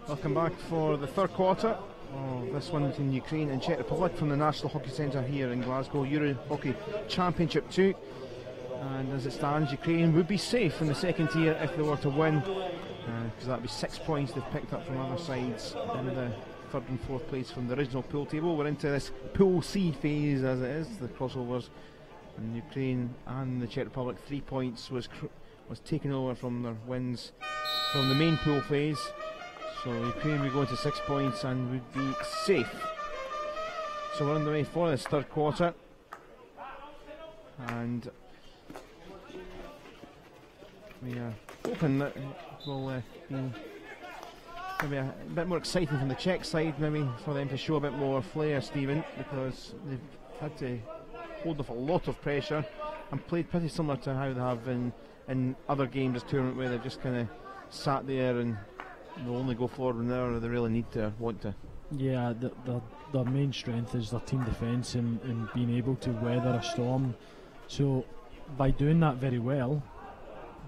Welcome back for the third quarter of this one between Ukraine and Czech Republic from the National Hockey Centre here in Glasgow, EuroHockey Championship 2. And as it stands, Ukraine would be safe in the second tier if they were to win, because that would be 6 points they've picked up from other sides in the third and fourth place from the original pool table. We're into this Pool C phase, as it is, the crossovers. And Ukraine and the Czech Republic, 3 points was taken over from their wins from the main pool phase. So Ukraine would go into 6 points and would be safe. So we're on the way for this third quarter, and we are hoping that will be maybe a bit more exciting from the Czech side, maybe for them to show a bit more flair, Stephen, because they've had to hold off a lot of pressure and played pretty similar to how they have in other games this tournament, where they've just kind of sat there and they'll only go forward whenever they really need to or want to. Yeah, their main strength is their team defence and being able to weather a storm. So by doing that very well,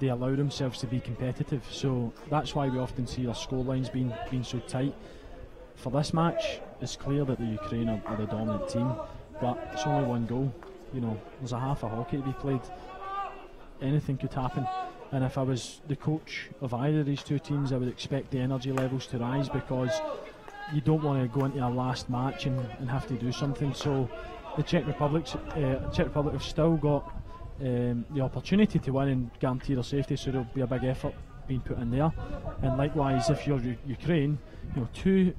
they allow themselves to be competitive. So that's why we often see their scorelines being so tight. For this match, it's clear that the Ukraine are the dominant team, but it's only one goal. You know, there's a half of hockey to be played. Anything could happen. And if I was the coach of either of these two teams, I would expect the energy levels to rise, because you don't want to go into a last match and have to do something. So the Czech Republic have still got the opportunity to win and guarantee their safety, so there'll be a big effort being put in there. And likewise, if you're Ukraine, you know, 2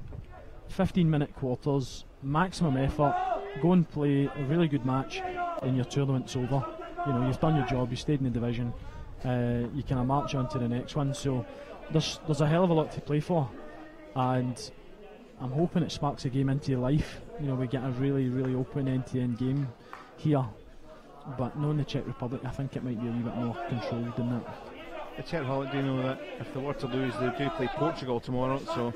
15-minute quarters, maximum effort, go and play a really good match, and your tournament's over. You know, you've done your job, you stayed in the division. You can march on to the next one. So there's a hell of a lot to play for, and I'm hoping it sparks a game into life. You know, we get a really, really open end-to-end game here. But knowing the Czech Republic, I think it might be a wee bit more controlled than that. The Czech Republic do know that if they were to lose, they do play Portugal tomorrow. So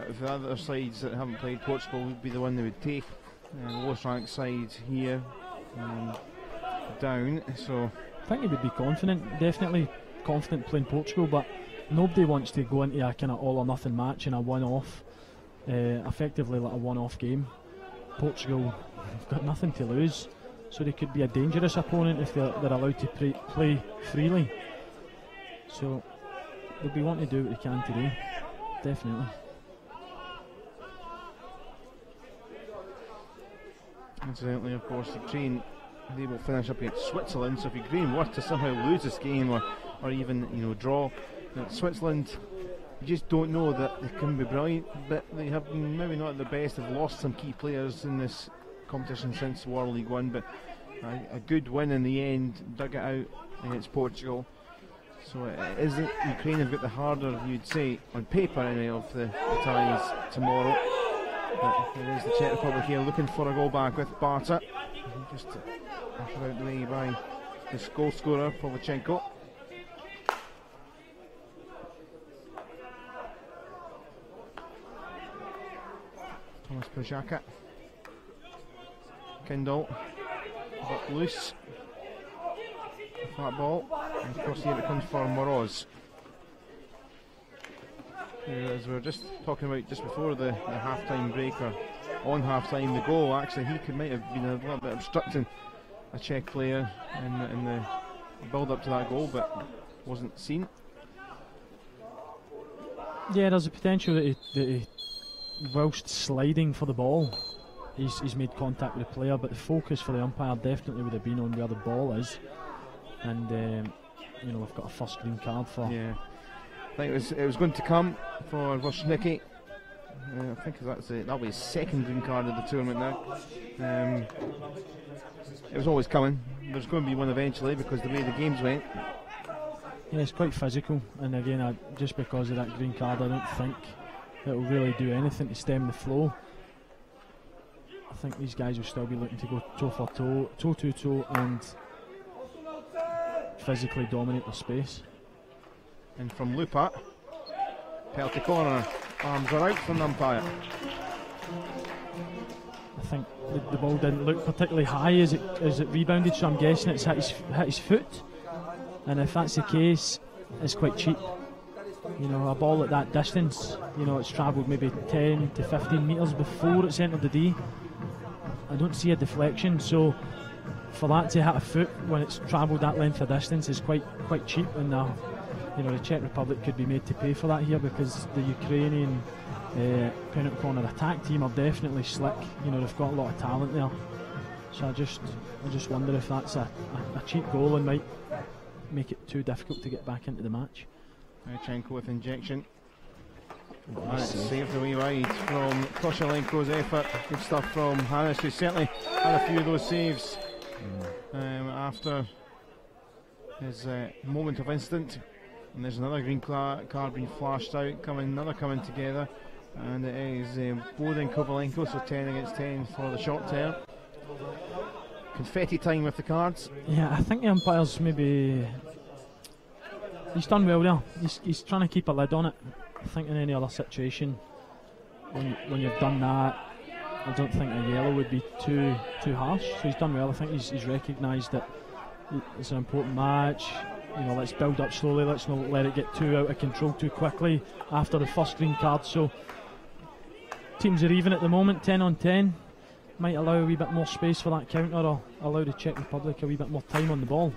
if the other sides that haven't played, Portugal would be the one they would take. The lowest ranked side here down. So I think he would be confident, definitely confident playing Portugal, but nobody wants to go into a kind of all or nothing match in a one-off, effectively like a one-off game. Portugal have got nothing to lose, so they could be a dangerous opponent if they're allowed to play freely. So they'll be wanting to do what they can today, definitely. Incidentally, of course, Ukraine, they will finish up against Switzerland. So if Ukraine were to somehow lose this game or even, you know, draw, Switzerland, you just don't know that they can be brilliant, but they have been maybe not at the best. They've lost some key players in this competition since World League One, but a good win in the end, dug it out against Portugal. So is it Ukraine have got the harder, you'd say, on paper anyway, of the ties tomorrow. But it is the Czech Republic here looking for a goal back with Barta. Just ushered out the way by this goal scorer, Pavlichenko. Thomas Pajaka. Kindle. But loose. Flat ball. And of course here it comes for Moroz. As we were just talking about just before the half-time break, or on half-time, the goal, actually he might have been a little bit obstructing a Czech player in the build-up to that goal, but wasn't seen. Yeah, there's a potential that he whilst sliding for the ball, he's made contact with the player, but the focus for the umpire definitely would have been on where the ball is. And you know, we've got a first green card for... Yeah. I think it was going to come for Vosnicki. I think that'll be his second green card of the tournament now. It was always coming. There's going to be one eventually because the way the games went. Yeah, it's quite physical, and again, just because of that green card, I don't think it will really do anything to stem the flow. I think these guys will still be looking to go toe for toe, toe to toe, and physically dominate the space. And from Lupa, penalty corner, arms are out from the umpire. I think the ball didn't look particularly high as it rebounded, so I'm guessing it's hit his foot. And if that's the case, it's quite cheap. You know, a ball at that distance, you know, it's travelled maybe 10 to 15 metres before it's entered the D. I don't see a deflection, so for that to hit a foot when it's travelled that length of distance is quite cheap, and you know, the Czech Republic could be made to pay for that here, because the Ukrainian penalty corner attack team are definitely slick. You know, they've got a lot of talent there. So I just wonder if that's a cheap goal and might make it too difficult to get back into the match. Marchenko with injection. And it's saved away wide from Koshelenko's effort. Good stuff from Harris, who certainly had a few of those saves after his moment of instant. And there's another green card being flashed out, another coming together, and it is Boden Kovalenko, so 10 against 10 for the short term. Confetti time with the cards. Yeah, I think the umpire's maybe, he's done well there. He's trying to keep a lid on it. I think in any other situation, when you've done that, I don't think a yellow would be too harsh. So he's done well. I think he's recognised that it's an important match. You know, let's build up slowly. Let's not let it get too out of control too quickly after the first green card. So teams are even at the moment, 10 on 10. Might allow a wee bit more space for that counter, or allow the Czech Republic a wee bit more time on the ball.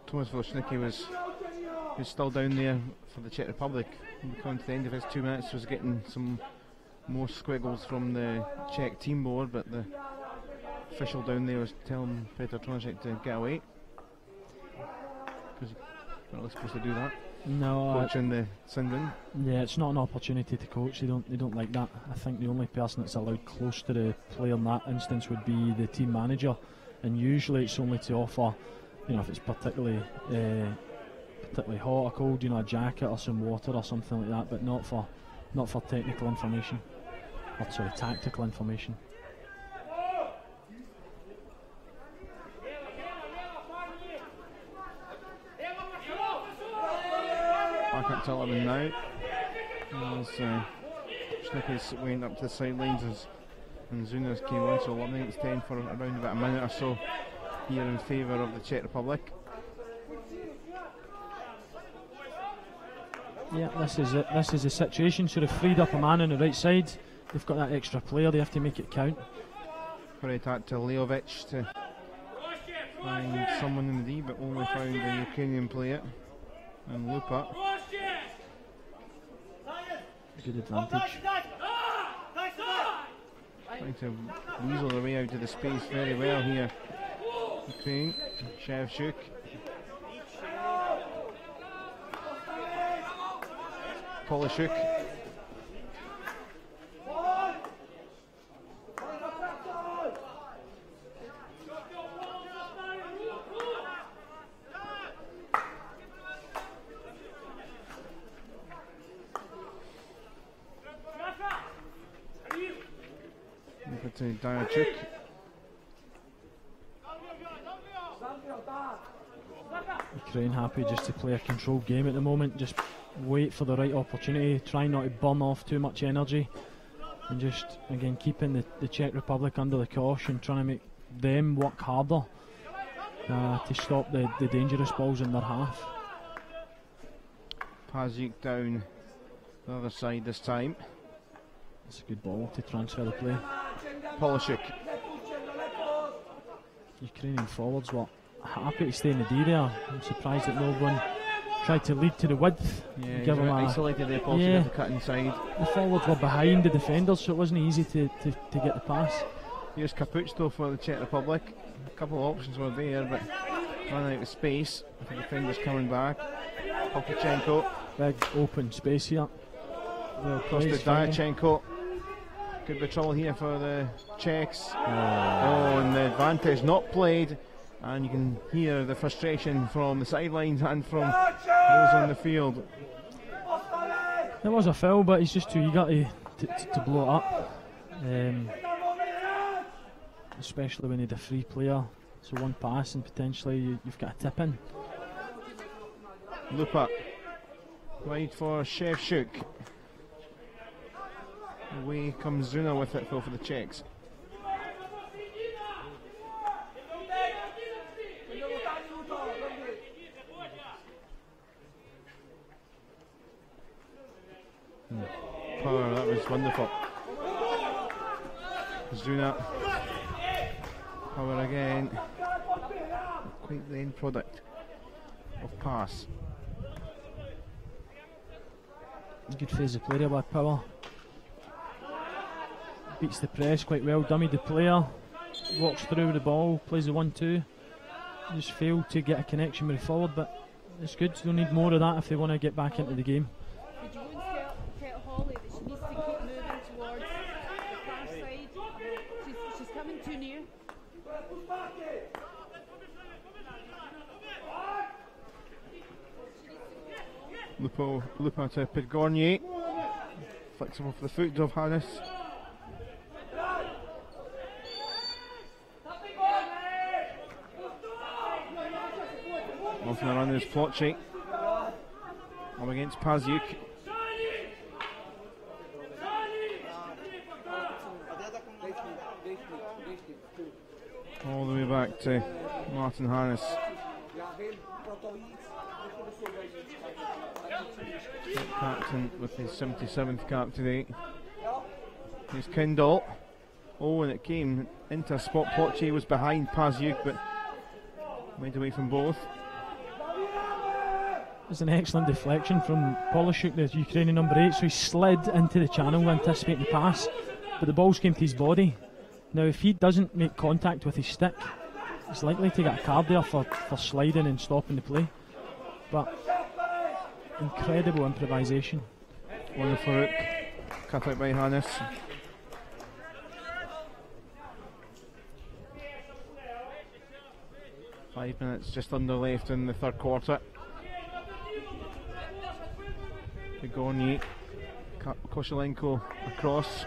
Thomas Volosnicki was still down there for the Czech Republic. Coming to the end of his 2 minutes, was getting some more squiggles from the Czech team board, but the official down there was telling Petr Tronacek to get away, because you're not supposed to do that. No, coaching the Sindrin. Yeah, it's not an opportunity to coach. They don't like that. I think the only person that's allowed close to the player in that instance would be the team manager, and usually it's only to offer, you know, if it's particularly hot or cold, you know, a jacket or some water or something like that, but not for technical information, or sorry, tactical information. Back up to 11 now. As Schnicke's went up to the sidelines and Zunas came on, so 11 against 10 for around about a minute or so here in favour of the Czech Republic. Yeah, this is it. This is the situation. So they've freed up a man on the right side. They've got that extra player. They have to make it count. Great attack to Leovic to find someone in the D, but only found the Ukrainian player and Lupa. Good advantage. Trying to weasel their way out of the space very well here. Ukraine, Shevchuk. Polishuk. Over to Diachuk. Ukraine happy just to play a controlled game at the moment, just wait for the right opportunity, try not to burn off too much energy, and just again keeping the Czech Republic under the cosh and trying to make them work harder to stop the dangerous balls in their half. Pazik down the other side this time. It's a good ball to transfer the play. Polishuk. Ukrainian forwards were happy to stay in the D there. I'm surprised that no one tried to lead to the width. Yeah, give them isolated the opportunity to cut inside. The forwards were behind the defenders, so it wasn't easy to get the pass. Here's Capuchto for the Czech Republic. A couple of options were there, but running out of space. The defenders coming back. Popchenko. Big open space here. Well played. Diachenko. Could be trouble here for the Czechs. And the advantage not played. And you can hear the frustration from the sidelines and from those on the field. It was a foul, but he's just too eager to blow it up. Especially when you need a free player. So one pass and potentially you've got a tip in. Lupa. Wide for Shevchuk. Away comes Zuna with it for the Czechs. Power, that was wonderful. Zuna. Power again. Quite the end product of pass. Good phase of play there by Power. Beats the press quite well, dummied the player, walks through with the ball, plays the 1-2. Just failed to get a connection with the forward, but it's good. They'll need more of that if they want to get back into the game. Did you want to tell Holly that she needs to keep moving towards the far side? She's coming too near. Lupo to Podgorny. Flicks him off the foot of Harris. Off and around is Plotchy. Up against Paziuk. All the way back to Martin Harris. Captain with his 77th cap today. Here's Kendall. Oh, and it came into a spot. Plotchy was behind Paziuk, but went away from both. It was an excellent deflection from Polishuk, the Ukrainian number 8, so he slid into the channel anticipating the pass, but the balls came to his body. Now if he doesn't make contact with his stick, he's likely to get a card there for sliding and stopping the play. But incredible improvisation. One of Farouk, cut out by Hannes. Five minutes just under left in the third quarter. Begorny, Koshelenko across.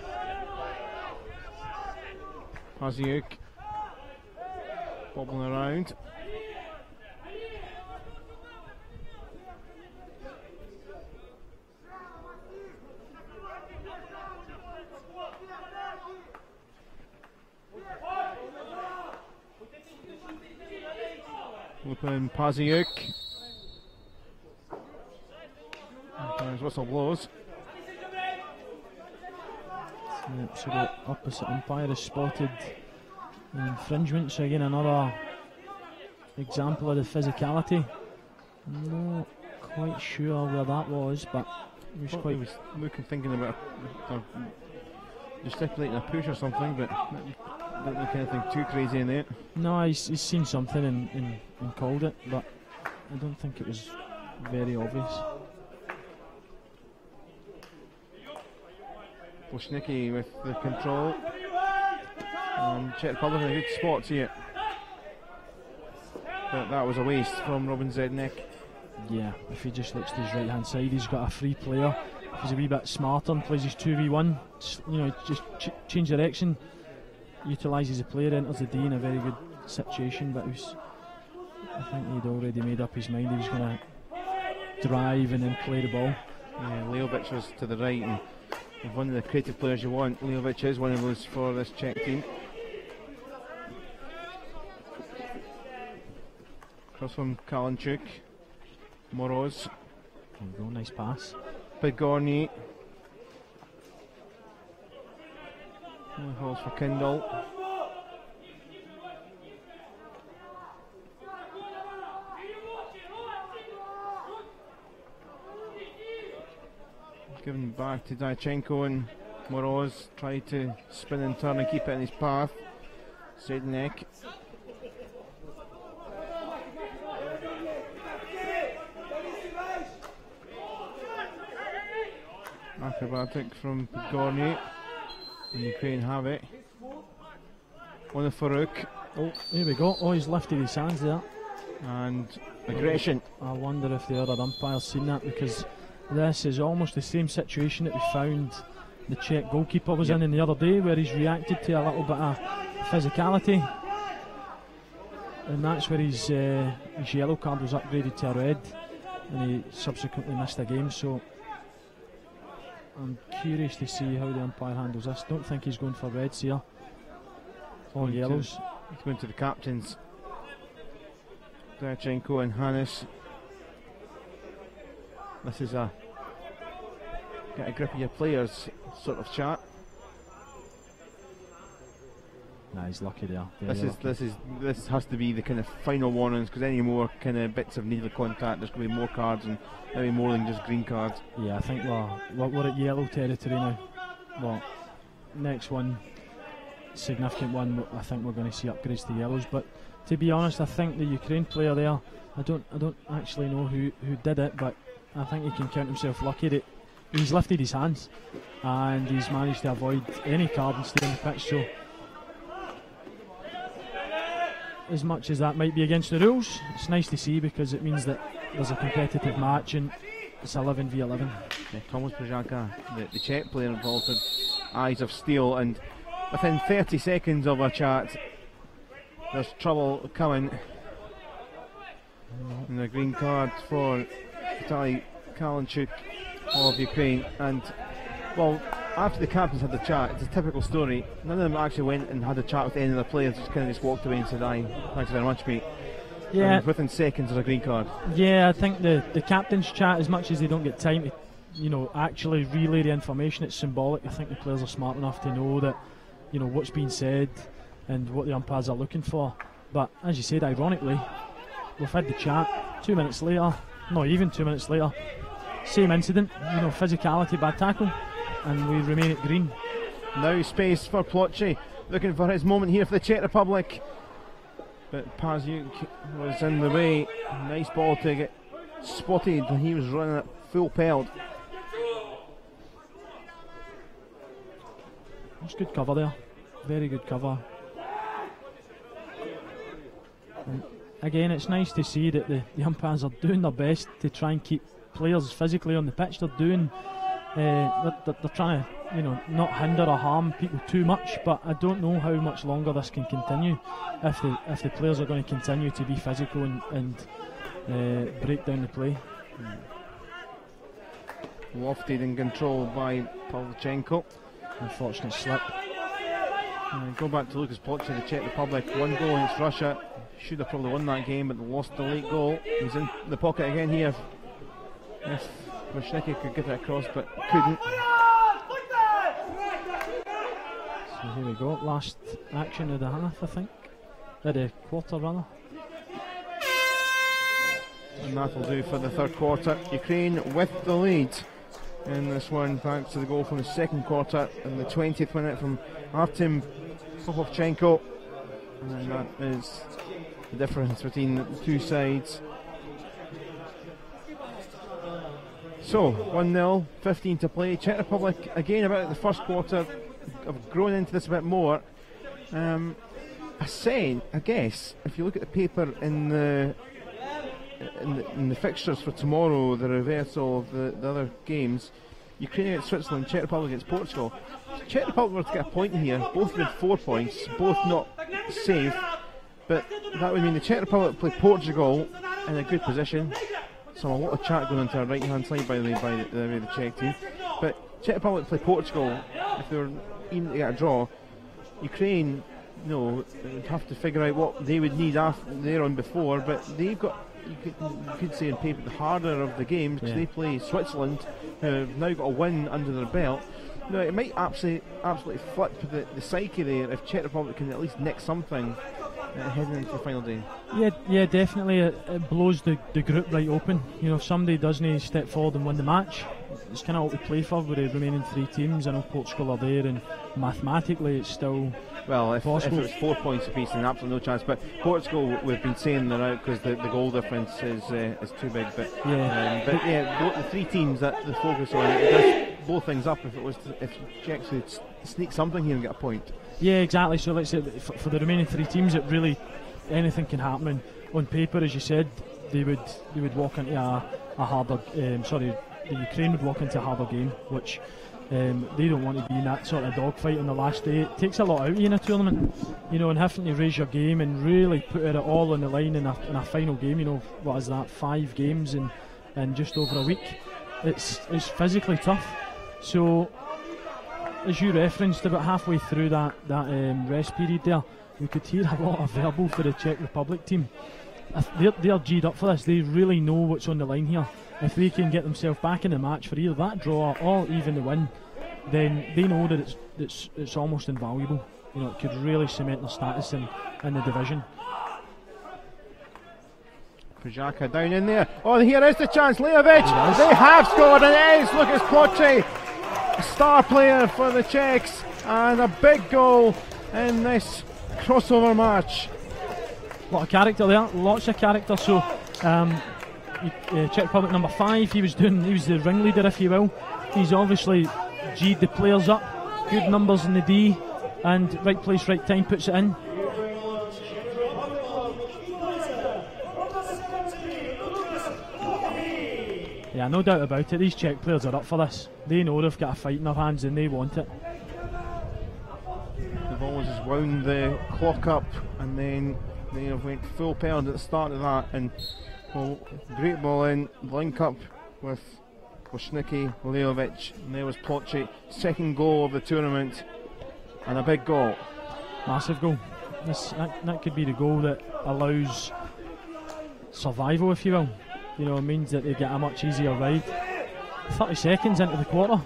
Paziuk bobbling around. Open Paziuk. There's whistle blows. So the opposite umpire has spotted an infringement, so again another example of the physicality. Not quite sure where that was, but he was quite... He was looking, thinking about gesticulating a push or something, but don't look anything too crazy in there. No, he's seen something and called it, but I don't think it was very obvious. Boschnicki with the control. Czech Republic in a good spot here. But that was a waste from Robin Zednek. Yeah, if he just looks to his right hand side, he's got a free player. If he's a wee bit smarter and plays his 2v1, you know, just change direction, utilises the player, enters the D in a very good situation. But I think he'd already made up his mind he was going to drive and then play the ball. Yeah, Leovic was to the right, and one of the creative players you want. Leovic is one of those for this Czech team. Cross from Kalanchuk. Moroz. There we go, nice pass. Podgorny. Calls for Kendall. Given back to Dyachenko, and Moroz tried to spin and turn and keep it in his path. Zednek. Acrobatic from Podgorny, and Ukraine have it. On the Farouk. Oh, here we go. Oh, he's lifted his hands there. And aggression. I wonder if the other umpire's seen that, because this is almost the same situation that we found the Czech goalkeeper was in the other day, where he's reacted to a little bit of physicality, and that's where his yellow card was upgraded to a red, and he subsequently missed a game. So I'm curious to see how the umpire handles this. Don't think he's going for reds here. All yellows. He's going to the captains, Derchenko and Hannes. This is a get a grip of your players sort of chat. Nah, he's lucky there. This has to be the kind of final warnings, because any more kind of bits of needle contact, there's going to be more cards, and maybe more than just green cards. Yeah, I think we're at yellow territory now. Well, next one, significant one, I think we're going to see upgrades to yellows. But to be honest, I think the Ukraine player there, I don't actually know who did it, but I think he can count himself lucky that he's lifted his hands and he's managed to avoid any card and stay on the pitch. So, as much as that might be against the rules, it's nice to see, because it means that there's a competitive match and it's 11v11. Yeah, Thomas Pajaka, the Czech player involved, had eyes of steel, and within 30 seconds of our chat, there's trouble coming. And a green card for Vitaly Kalinchuk of Ukraine. And, well, after the captains had the chat, it's a typical story. None of them actually went and had a chat with any of the players, just kind of just walked away and said, "Aye, thanks very much, mate." Yeah. And within seconds of a green card. Yeah, I think the captains chat, as much as they don't get time to, actually relay the information, it's symbolic. I think the players are smart enough to know that, what's being said and what the umpires are looking for. But as you said, ironically, we've had the chat 2 minutes later, not even 2 minutes later, same incident, physicality, bad tackle, and we remain at green. Now space for Plotchi, looking for his moment here for the Czech Republic, but Pazyuk was in the way. Nice ball to get spotted, and he was running at full pelt. It's good cover there, very good cover. And again, it's nice to see that the umpires are doing their best to try and keep players physically on the pitch. They're doing, they're trying to, not hinder or harm people too much. But I don't know how much longer this can continue. If the players are going to continue to be physical and break down the play. Lofted and controlled by Pavlichenko. Unfortunate slip. Go back to Lucas Plotchi, the Czech Republic. 1 goal against Russia. Should have probably won that game, but lost the late goal. He's in the pocket again here. If Mashnicki could get it across, but couldn't. So here we go. Last action of the half, I think. The quarter, rather. And that'll do for the third quarter. Ukraine with the lead in this one, thanks to the goal from the second quarter in the 20th minute from Artem Popovchenko. And that is the difference between the two sides. So 1-0, 15 to play. Czech Republic again about the first quarter have grown into this a bit more. I guess if you look at the paper in the fixtures for tomorrow, the reversal of the other games, Ukraine against Switzerland, Czech Republic against Portugal. If Czech Republic were to get a point here, both with 4 points, both not safe, but that would mean the Czech Republic play Portugal in a good position. So a lot of chat going on to our right hand side, by the way, by the Czech team. But Czech Republic play Portugal. If they were even to get a draw, Ukraine, would have to figure out what they would need after they're on before. But they've got, you could say on paper, the harder of the games, because they play Switzerland, who have now got a win under their belt. It might absolutely flip the psyche there if Czech Republic can at least nick something heading into the final day. Yeah, definitely. It blows the group right open. If somebody doesn't step forward and win the match, it's kind of what we play for with the remaining 3 teams. I know Portugal are there, and mathematically it's still if possible. If it was 4 points apiece, then absolutely no chance. But Portugal, we've been saying they're out because the goal difference is too big. But the 3 teams that the focus on, it does blow things up if Czechs would sneak something here and get a point. Yeah, exactly. So let's say for the remaining 3 teams, it really, anything can happen. And on paper, as you said, they would walk into a harder. The Ukraine would walk into a harder game, which they don't want to be in that sort of dogfight on the last day. It takes a lot out of you in a tournament, and having to raise your game and really put it all on the line in a final game. What is that? 5 games in just over a week. It's physically tough. So, as you referenced, about halfway through that rest period there, we could hear a lot of verbal for the Czech Republic team. They're G'd up for this. They really know what's on the line here. If they can get themselves back in the match for either that draw or even the win, then they know that it's almost invaluable. You know, it could really cement their status in the division. Pajaka down in there. Oh, here is the chance. Leovic, they have scored, and it is Lucas Ploche, star player for the Czechs, and a big goal in this crossover match. A lot of character there, lots of character. So, Czech Republic number 5, he was the ringleader, if you will. He's obviously G'd the players up, good numbers in the D, and right place, right time, puts it in. Yeah, no doubt about it, these Czech players are up for this. They know they've got a fight in their hands and they want it. They've always just wound the clock up, and then they have went full pound at the start of that, and great ball in, link up with Wozniacki, Leovic, and there was Ploche, second goal of the tournament, and a big goal. Massive goal. That could be the goal that allows survival, if you will. You know, it means that they get a much easier ride. 30 seconds into the quarter.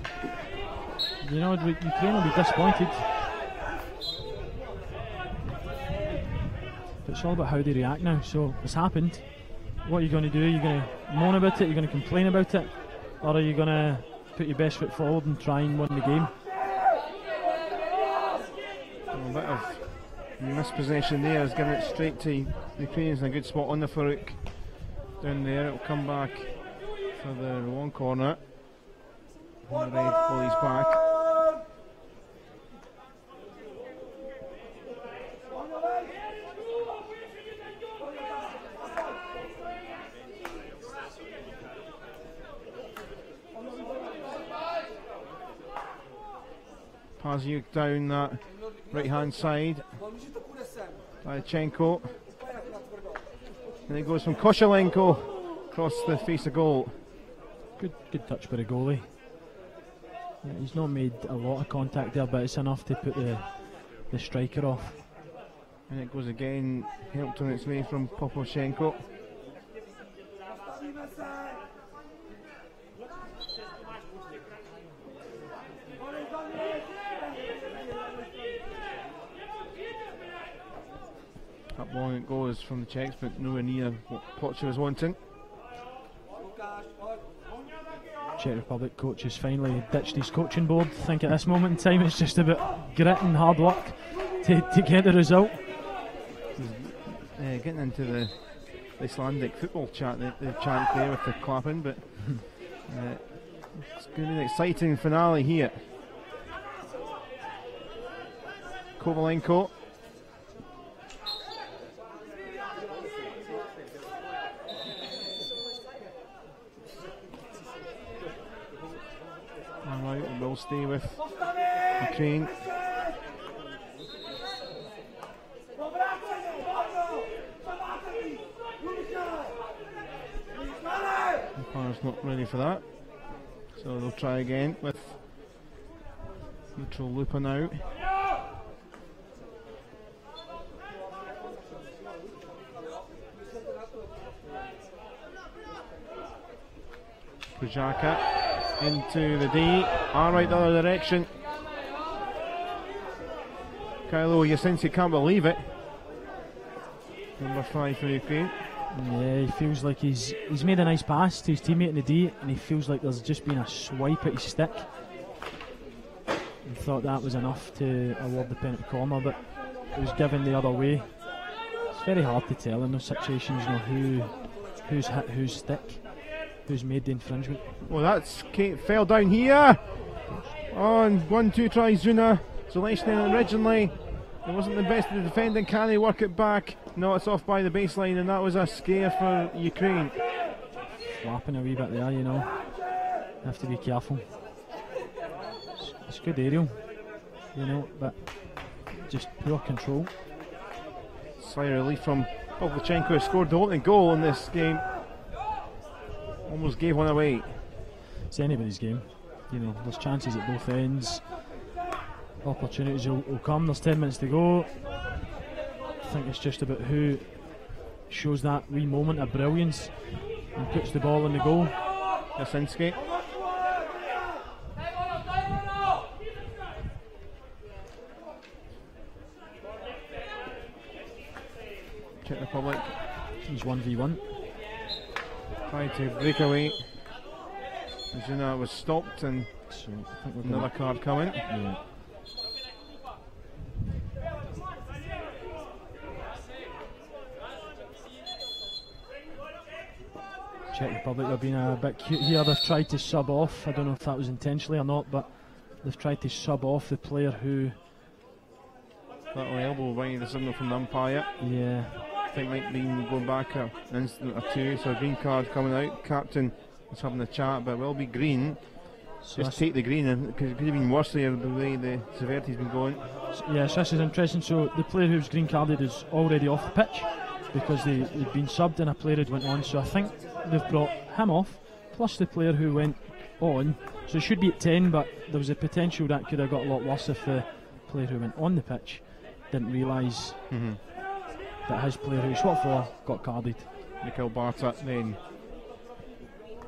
You know, Ukraine will be disappointed. But it's all about how they react now. So it's happened. What are you going to do? Are you going to moan about it? Are you going to complain about it? Or are you going to put your best foot forward and try and win the game? A bit of mispossession there is giving it straight to the Ukrainians in a good spot on the Farouk. Down there, it'll come back for the long corner. And the red volley's back. Paziuk down that right hand side. Dyachenko. And it goes from Koshelenko across the face of goal. Good touch by the goalie. Yeah, he's not made a lot of contact there, but it's enough to put the striker off. And it goes again, helped on its way from Poposhenko. Up long it goes from the Czechs, but nowhere near what Ploche was wanting. Czech Republic coach has finally ditched his coaching board. I think at this moment in time it's just about grit and hard work to get the result. Getting into the Icelandic football chat, the chant there with the clapping, but it's going to be an exciting finale here. Kovalenko. Alright, we'll stay with Ukraine. Umpire's not ready for that, so they'll try again with neutral Lupa now. Pajaka into the D, alright, the other direction. Kylo Yasinski can't believe it. Number 5 for Ukraine. Yeah, he feels like he's made a nice pass to his teammate in the D, and he feels like there's just been a swipe at his stick. He thought that was enough to award the penalty corner, but it was given the other way. It's very hard to tell in those situations, you know, who's hit whose stick, who's made the infringement. Well, that's Kate fell down here. On 1-2 tries Zuna. Zaleshny originally. It wasn't the best of the defending. Can he work it back? No, it's off by the baseline, and that was a scare for Ukraine. Flapping a wee bit there, you know. Have to be careful. It's good aerial, you know, but just poor control. Sigh of relief from Pavlyuchenko, who scored the opening goal in this game. Almost gave one away. It's anybody's game. You know, there's chances at both ends. Opportunities will come. There's 10 minutes to go. I think it's just about who shows that wee moment of brilliance and puts the ball in the goal. Jasinski. Czech Republic. He's 1v1. Tried to break away. Zuna was stopped, and So I think we're another card coming. Yeah. Czech Republic have been a bit cute here. They've tried to sub off. I don't know if that was intentionally or not, but they've tried to sub off the player who. Little elbow by the signal from the umpire. Yeah. I think might be going back an instant or two. So a green card coming out. Captain is having a chat, but it will be green. So Just take the green, because it could have been worse there the way the severity's been going. Yes, this is interesting. So the player who's green carded is already off the pitch because they'd been subbed and a player had went on. So I think they've brought him off, plus the player who went on. So it should be at 10, but there was a potential that could have got a lot worse if the player who went on the pitch didn't realise that his player who he swapped for got carded. Mikhail Barta then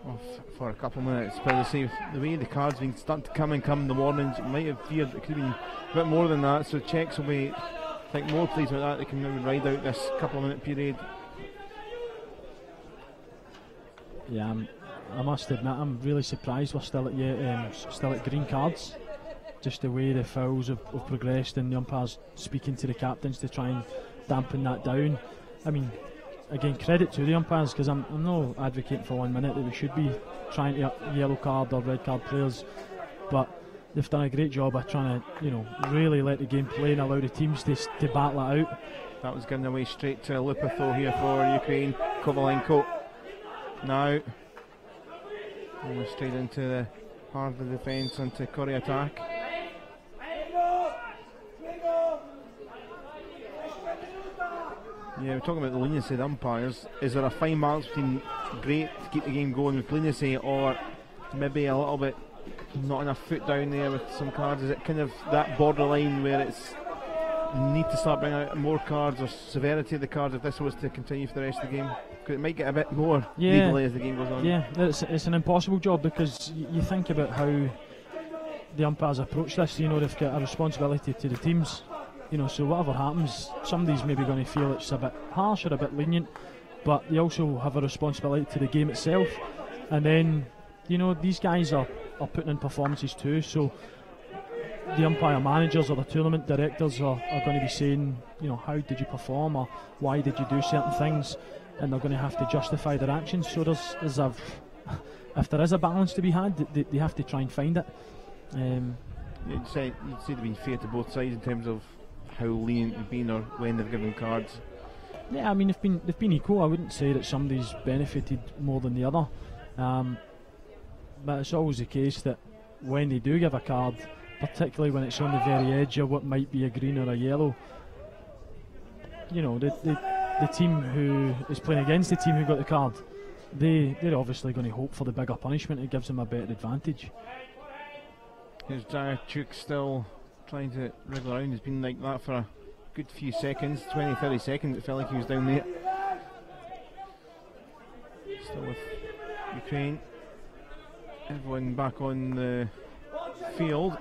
off for a couple of minutes. But the way the cards been starting to come in the warnings, might have feared it could have been a bit more than that. So Czechs will be, I think, more pleased with that. They can maybe ride out this couple of minute period. Yeah, I must admit, I'm really surprised we're still at green cards. Just the way the fouls have progressed, and the umpires speaking to the captains to try and dampen that down. I mean, again, credit to the umpires, because I'm not advocating for 1 minute that we should be trying to yellow card or red card players, but they've done a great job of trying to, really let the game play and allow the teams to battle it out. That was given away straight to Lupatho here for Ukraine. Kovalenko now almost straight into the heart of the defence, into Korea attack. Yeah, we're talking about the leniency of the umpires. Is there a fine balance between great to keep the game going with leniency, or maybe a little bit not enough foot down there with some cards? Is it kind of that borderline where it's need to start bringing out more cards or severity of the cards if this was to continue for the rest of the game? Because it might get a bit more legally as the game goes on. Yeah, it's an impossible job, because you think about how the umpires approach this. They've got a responsibility to the teams. So whatever happens, somebody's maybe going to feel it's a bit harsh or a bit lenient, but they also have a responsibility to the game itself. And then, these guys are putting in performances too, so the umpire managers or the tournament directors are going to be saying, how did you perform, or why did you do certain things, and they're going to have to justify their actions. So if there is a balance to be had, they have to try and find it. You'd say they've been fair to both sides in terms of how lenient they've been or when they've given cards. Yeah, I mean, they've been equal. I wouldn't say that somebody's benefited more than the other, but it's always the case that when they do give a card, particularly when it's on the very edge of what might be a green or a yellow, the team who is playing against the team who got the card, they're obviously going to hope for the bigger punishment. It gives them a better advantage. Here's Jachuk still trying to wriggle around. He's been like that for a good few seconds, 20-30 seconds. It felt like he was down there. Still with Ukraine. Everyone back on the field.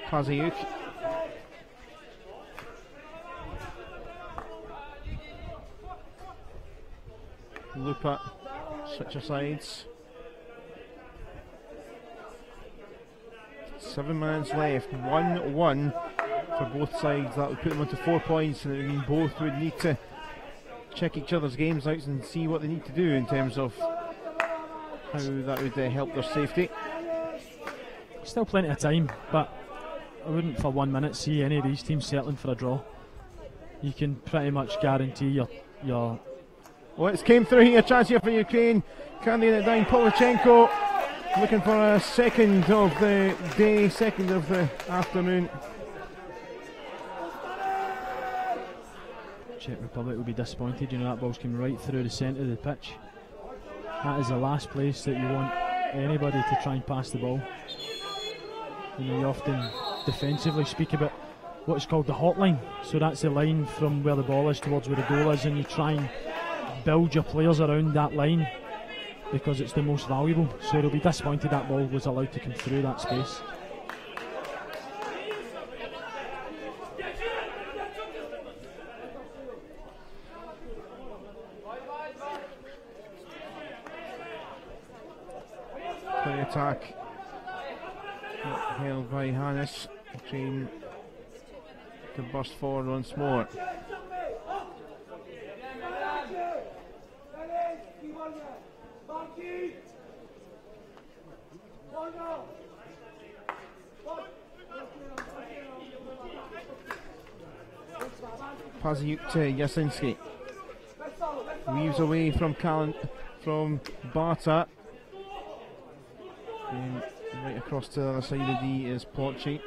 Paziuk. Lupa, switcher sides. 7 minutes left, 1-1 for both sides. That would put them onto 4 points, and it would mean both would need to check each other's games out and see what they need to do in terms of how that would help their safety. Still plenty of time, but I wouldn't for 1 minute see any of these teams settling for a draw. You can pretty much guarantee your Well, it's came through here, chance here for Ukraine. Candy it down, Polachenko looking for a second of the day, second of the afternoon. Czech Republic will be disappointed. That ball's came right through the centre of the pitch. that is the last place that you want anybody to try and pass the ball. You know, you often defensively speak about what's called the hotline. So that's the line from where the ball is towards where the goal is, and you try and build your players around that line because it's the most valuable. So they'll be disappointed that ball was allowed to come through that space. Play attack held by Hannes, trying to burst forward once more. Paziuk to Jasinski, weaves away from Barta, and right across to the other side of D is Plotchy.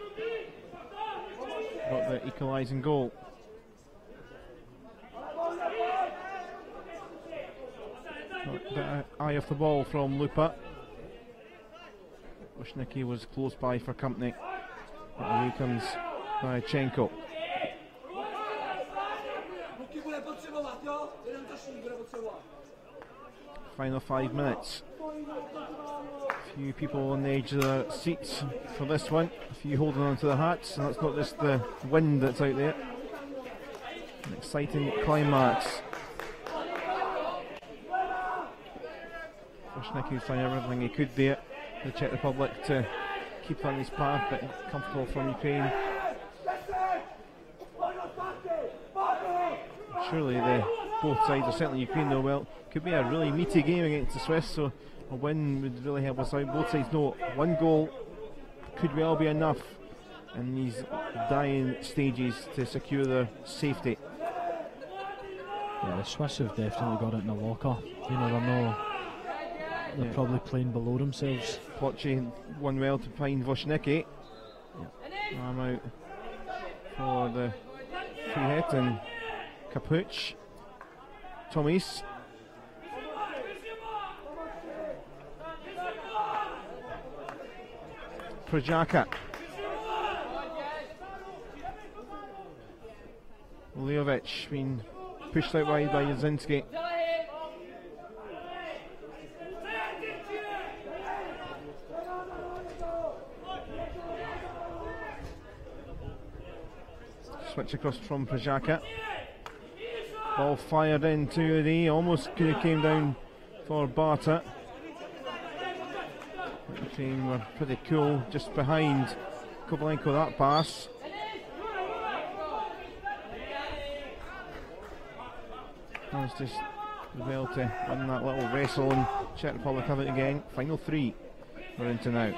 Got the equalising goal. Got the eye of the ball from Lupa. Woznicki was close by for company. But away comes Chenko. Final 5 minutes. A few people on the edge of their seats for this one. A few holding on to their hats. And that's not just the wind that's out there. An exciting climax. Woznicki's trying everything he could there. The Czech Republic to keep on his path, but comfortable from Ukraine. Surely both sides, or certainly Ukraine though, well, could be a really meaty game against the Swiss, so a win would really help us out. Both sides know one goal could well be enough in these dying stages to secure their safety. Yeah, the Swiss have definitely got it in the locker. You know, they're probably playing below themselves. Plotchy won well to find Woznicki. Arm out for the free hit, and Capuch. Tomis. Projaka. Leovic being pushed out wide by Jasinski. Switch across from Projaka. Ball fired into the, almost could have came down for Barta. The team were pretty cool just behind Kovalenko that pass. That was just well to win that little wrestle, and Czech Republic have it again. Final 3 we're into now.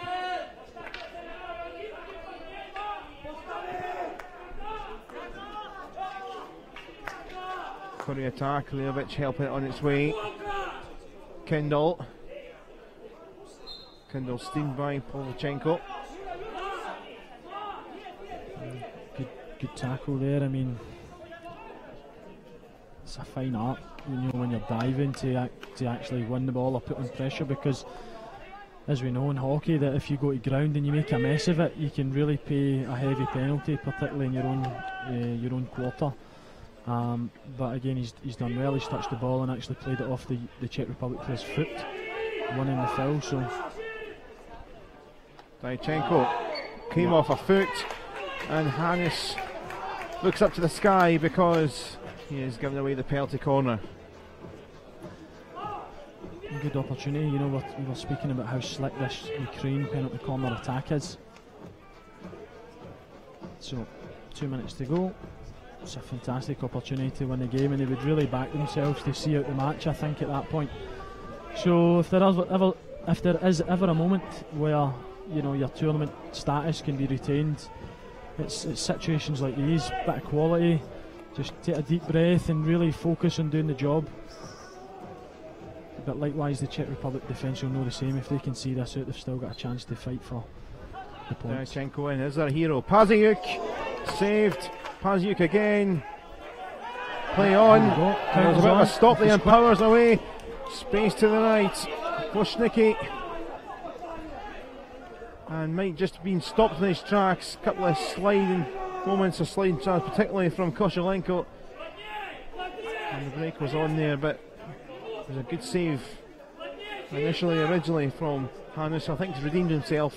Curry attack, Leovic helping it on its way. Kendall steamed by Pavlichenko. Good tackle there. I mean, it's a fine art, you know, when you're diving to actually win the ball or put on pressure, because as we know in hockey, that if you go to ground and you make a mess of it, you can really pay a heavy penalty, particularly in your own quarter. But again, he's done well. He's touched the ball and actually played it off the Czech Republic player's foot, winning the foul. So Daychenko came off a foot, and Hannes looks up to the sky because he has given away the penalty corner. Good opportunity. You know, we were speaking about how slick this Ukraine penalty corner attack is. So 2 minutes to go. It's a fantastic opportunity to win the game, and they would really back themselves to see out the match, I think, at that point. So if there is ever a moment where, you know, your tournament status can be retained, it's situations like these. Bit of quality, just take a deep breath and really focus on doing the job. But likewise, the Czech Republic defence will know the same. If they can see this out, they've still got a chance to fight for the points. Daychenko in is their hero. Paziuk saved. Paziuk again. Play on. There's a bit of a stop there, and powers away. Space to the right for Schnicki. And might just been stopped in his tracks. A couple of sliding moments of sliding tracks, particularly from Koshelenko. And the break was on there, but it was a good save originally from Hannes. I think he's redeemed himself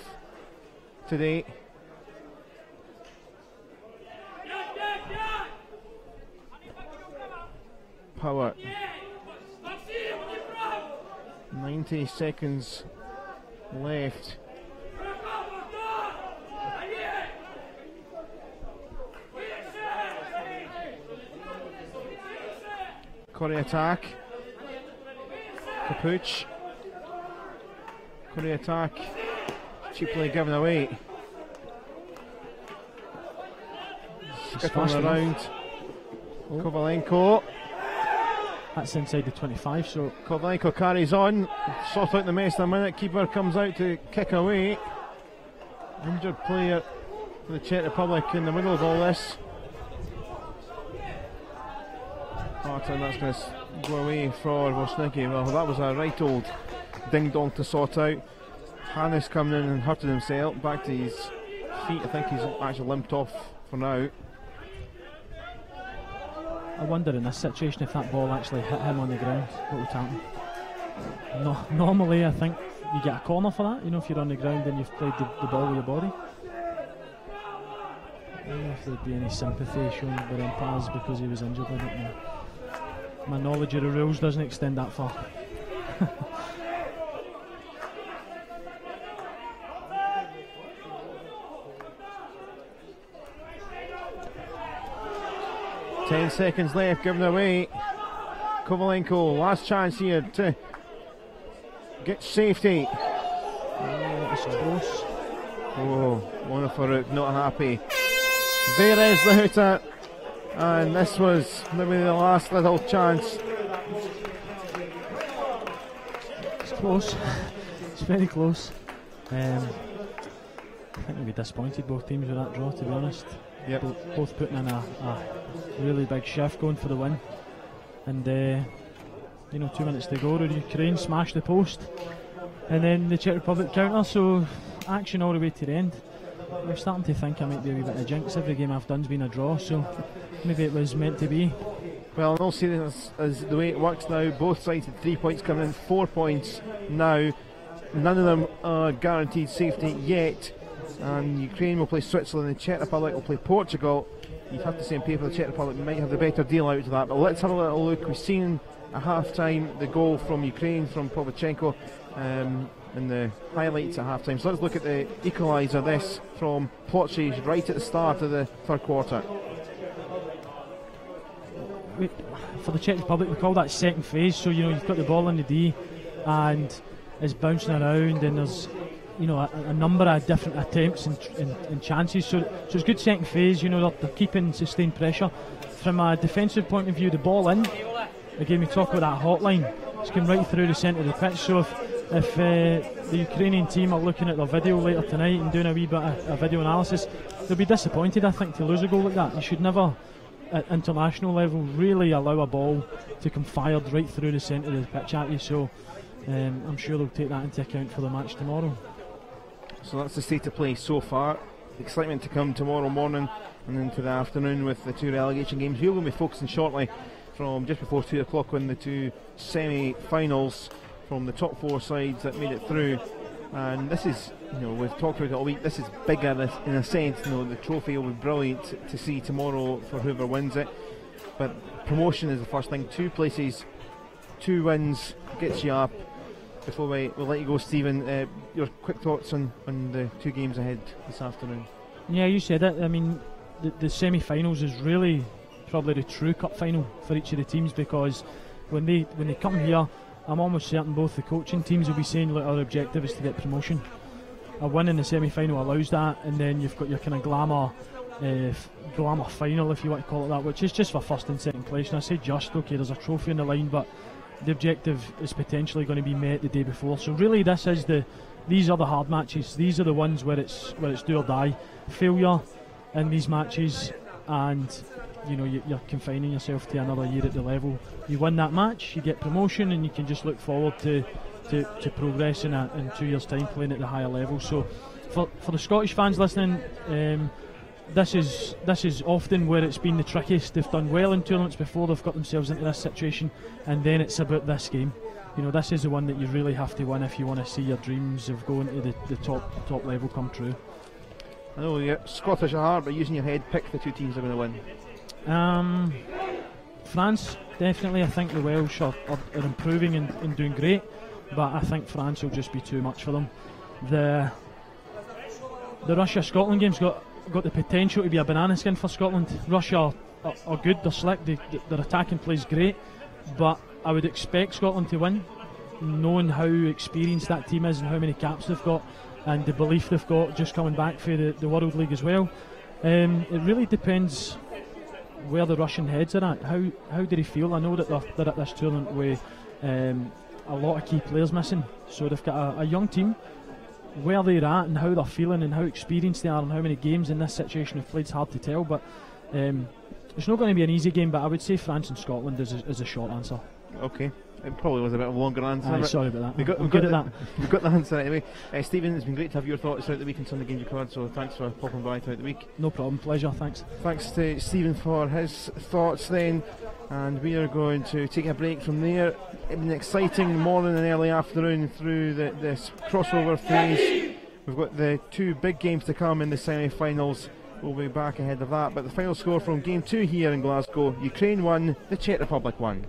today. Power. 90 seconds left. Corey attack. Capuch. Corey attack. Cheaply given away. Skipping around. Kovalenko. That's inside the 25, so Kovalenko carries on. Sort out the mess in a minute. Keeper comes out to kick away. Injured player for the Czech Republic in the middle of all this. And that's going to go away for Wozniacki. Well, that was a right old ding dong to sort out. Hannes coming in and hurting himself. Back to his feet. I think he's actually limped off for now. I wonder in this situation if that ball actually hit him on the ground, what would happen? No, normally I think you get a corner for that, you know, if you're on the ground and you've played the ball with your body. I don't know if there'd be any sympathy shown by the umpires because he was injured. I don't know. My knowledge of the rules doesn't extend that far. Ten seconds left, given away. Kovalenko, last chance here to get safety. Oh, it's close. Oh, one for it, not happy. There is the hooter, and this was maybe the last little chance. It's close. It's very close. I think we'll be disappointed, both teams, with that draw, to be honest. Yep. Both putting in a really big shift, going for the win. And you know, 2 minutes to go, the Ukraine smashed the post, and then the Czech Republic counter, so action all the way to the end. I'm starting to think I might be a wee bit of jinx. Every game I've done's been a draw, so maybe it was meant to be. Well, in all seriousness, as the way it works now, both sides had 3 points coming in, 4 points now. None of them are guaranteed safety yet. And Ukraine will play Switzerland, the Czech Republic will play Portugal. You'd have to say on paper the Czech Republic might have the better deal out of that, but let's have a little look. We've seen at half time the goal from Ukraine from Povachenko in the highlights at half time. So let's look at the equaliser, this from Plotchis right at the start of the third quarter. For the Czech Republic, we call that second phase, so you know, you've got the ball in the D and it's bouncing around, and there's, you know, a number of different attempts and chances, so it's good second phase. You know, they're keeping sustained pressure. From a defensive point of view, the ball in, again we talk about that hotline, it's going right through the centre of the pitch, so if the Ukrainian team are looking at their video later tonight and doing a wee bit of video analysis, they'll be disappointed, I think, to lose a goal like that. You should never, at international level, really allow a ball to come fired right through the centre of the pitch at you, so I'm sure they'll take that into account for the match tomorrow. So that's the state of play so far. Excitement to come tomorrow morning and into the afternoon with the two relegation games. We're going to be focusing shortly from just before 2 o'clock on the two semi-finals from the top four sides that made it through. And this is, you know, we've talked about it all week, this is bigger in a sense. You know, the trophy will be brilliant to see tomorrow for whoever wins it. But promotion is the first thing. 2 places, 2 wins gets you up. Before we'll let you go, Stephen, your quick thoughts on the 2 games ahead this afternoon. Yeah, you said it. I mean, the semi-finals is really probably the true cup final for each of the teams, because when they come here, I'm almost certain both the coaching teams will be saying, look, our objective is to get promotion. A win in the semi-final allows that, and then you've got your kind of glamour final, if you want to call it that, which is just for first and second place. And I say just, okay, there's a trophy on the line, but the objective is potentially going to be met the day before. So really, these are the hard matches. These are the ones where it's do or die. Failure in these matches, and you're confining yourself to another year at the level. You win that match, you get promotion, and you can just look forward to progressing in 2 years' time playing at the higher level. So for the Scottish fans listening, this is often where it's been the trickiest. They've done well in tournaments before, they've got themselves into this situation, and then it's about this game. This is the one that you really have to win if you want to see your dreams of going to the top level come true. I know you're Scottish at heart, but using your head, pick the two teams that are going to win. France, definitely. I think the Welsh are improving and doing great, but I think France will just be too much for them. The Russia-Scotland game's got the potential to be a banana skin for Scotland. Russia are good, they're slick, their attacking play's great, but I would expect Scotland to win, knowing how experienced that team is and how many caps they've got, and the belief they've got just coming back for the World League as well. It really depends where the Russian heads are at. How do they feel? I know that they're at this tournament with a lot of key players missing, so they've got a young team. Where they're at and how they're feeling and how experienced they are and how many games in this situation they've played is hard to tell, but it's not going to be an easy game, but I would say France and Scotland is a short answer. Okay. It probably was a bit of a longer answer. Sorry about that. We've got the answer anyway. Stephen, it's been great to have your thoughts throughout the week and some of the games you covered, so thanks for popping by throughout the week. No problem, pleasure, thanks. Thanks to Stephen for his thoughts then, and we are going to take a break from there. An exciting morning and early afternoon through this crossover phase. We've got the two big games to come in the semi-finals. We'll be back ahead of that, but the final score from game 2 here in Glasgow: Ukraine 1, the Czech Republic 1.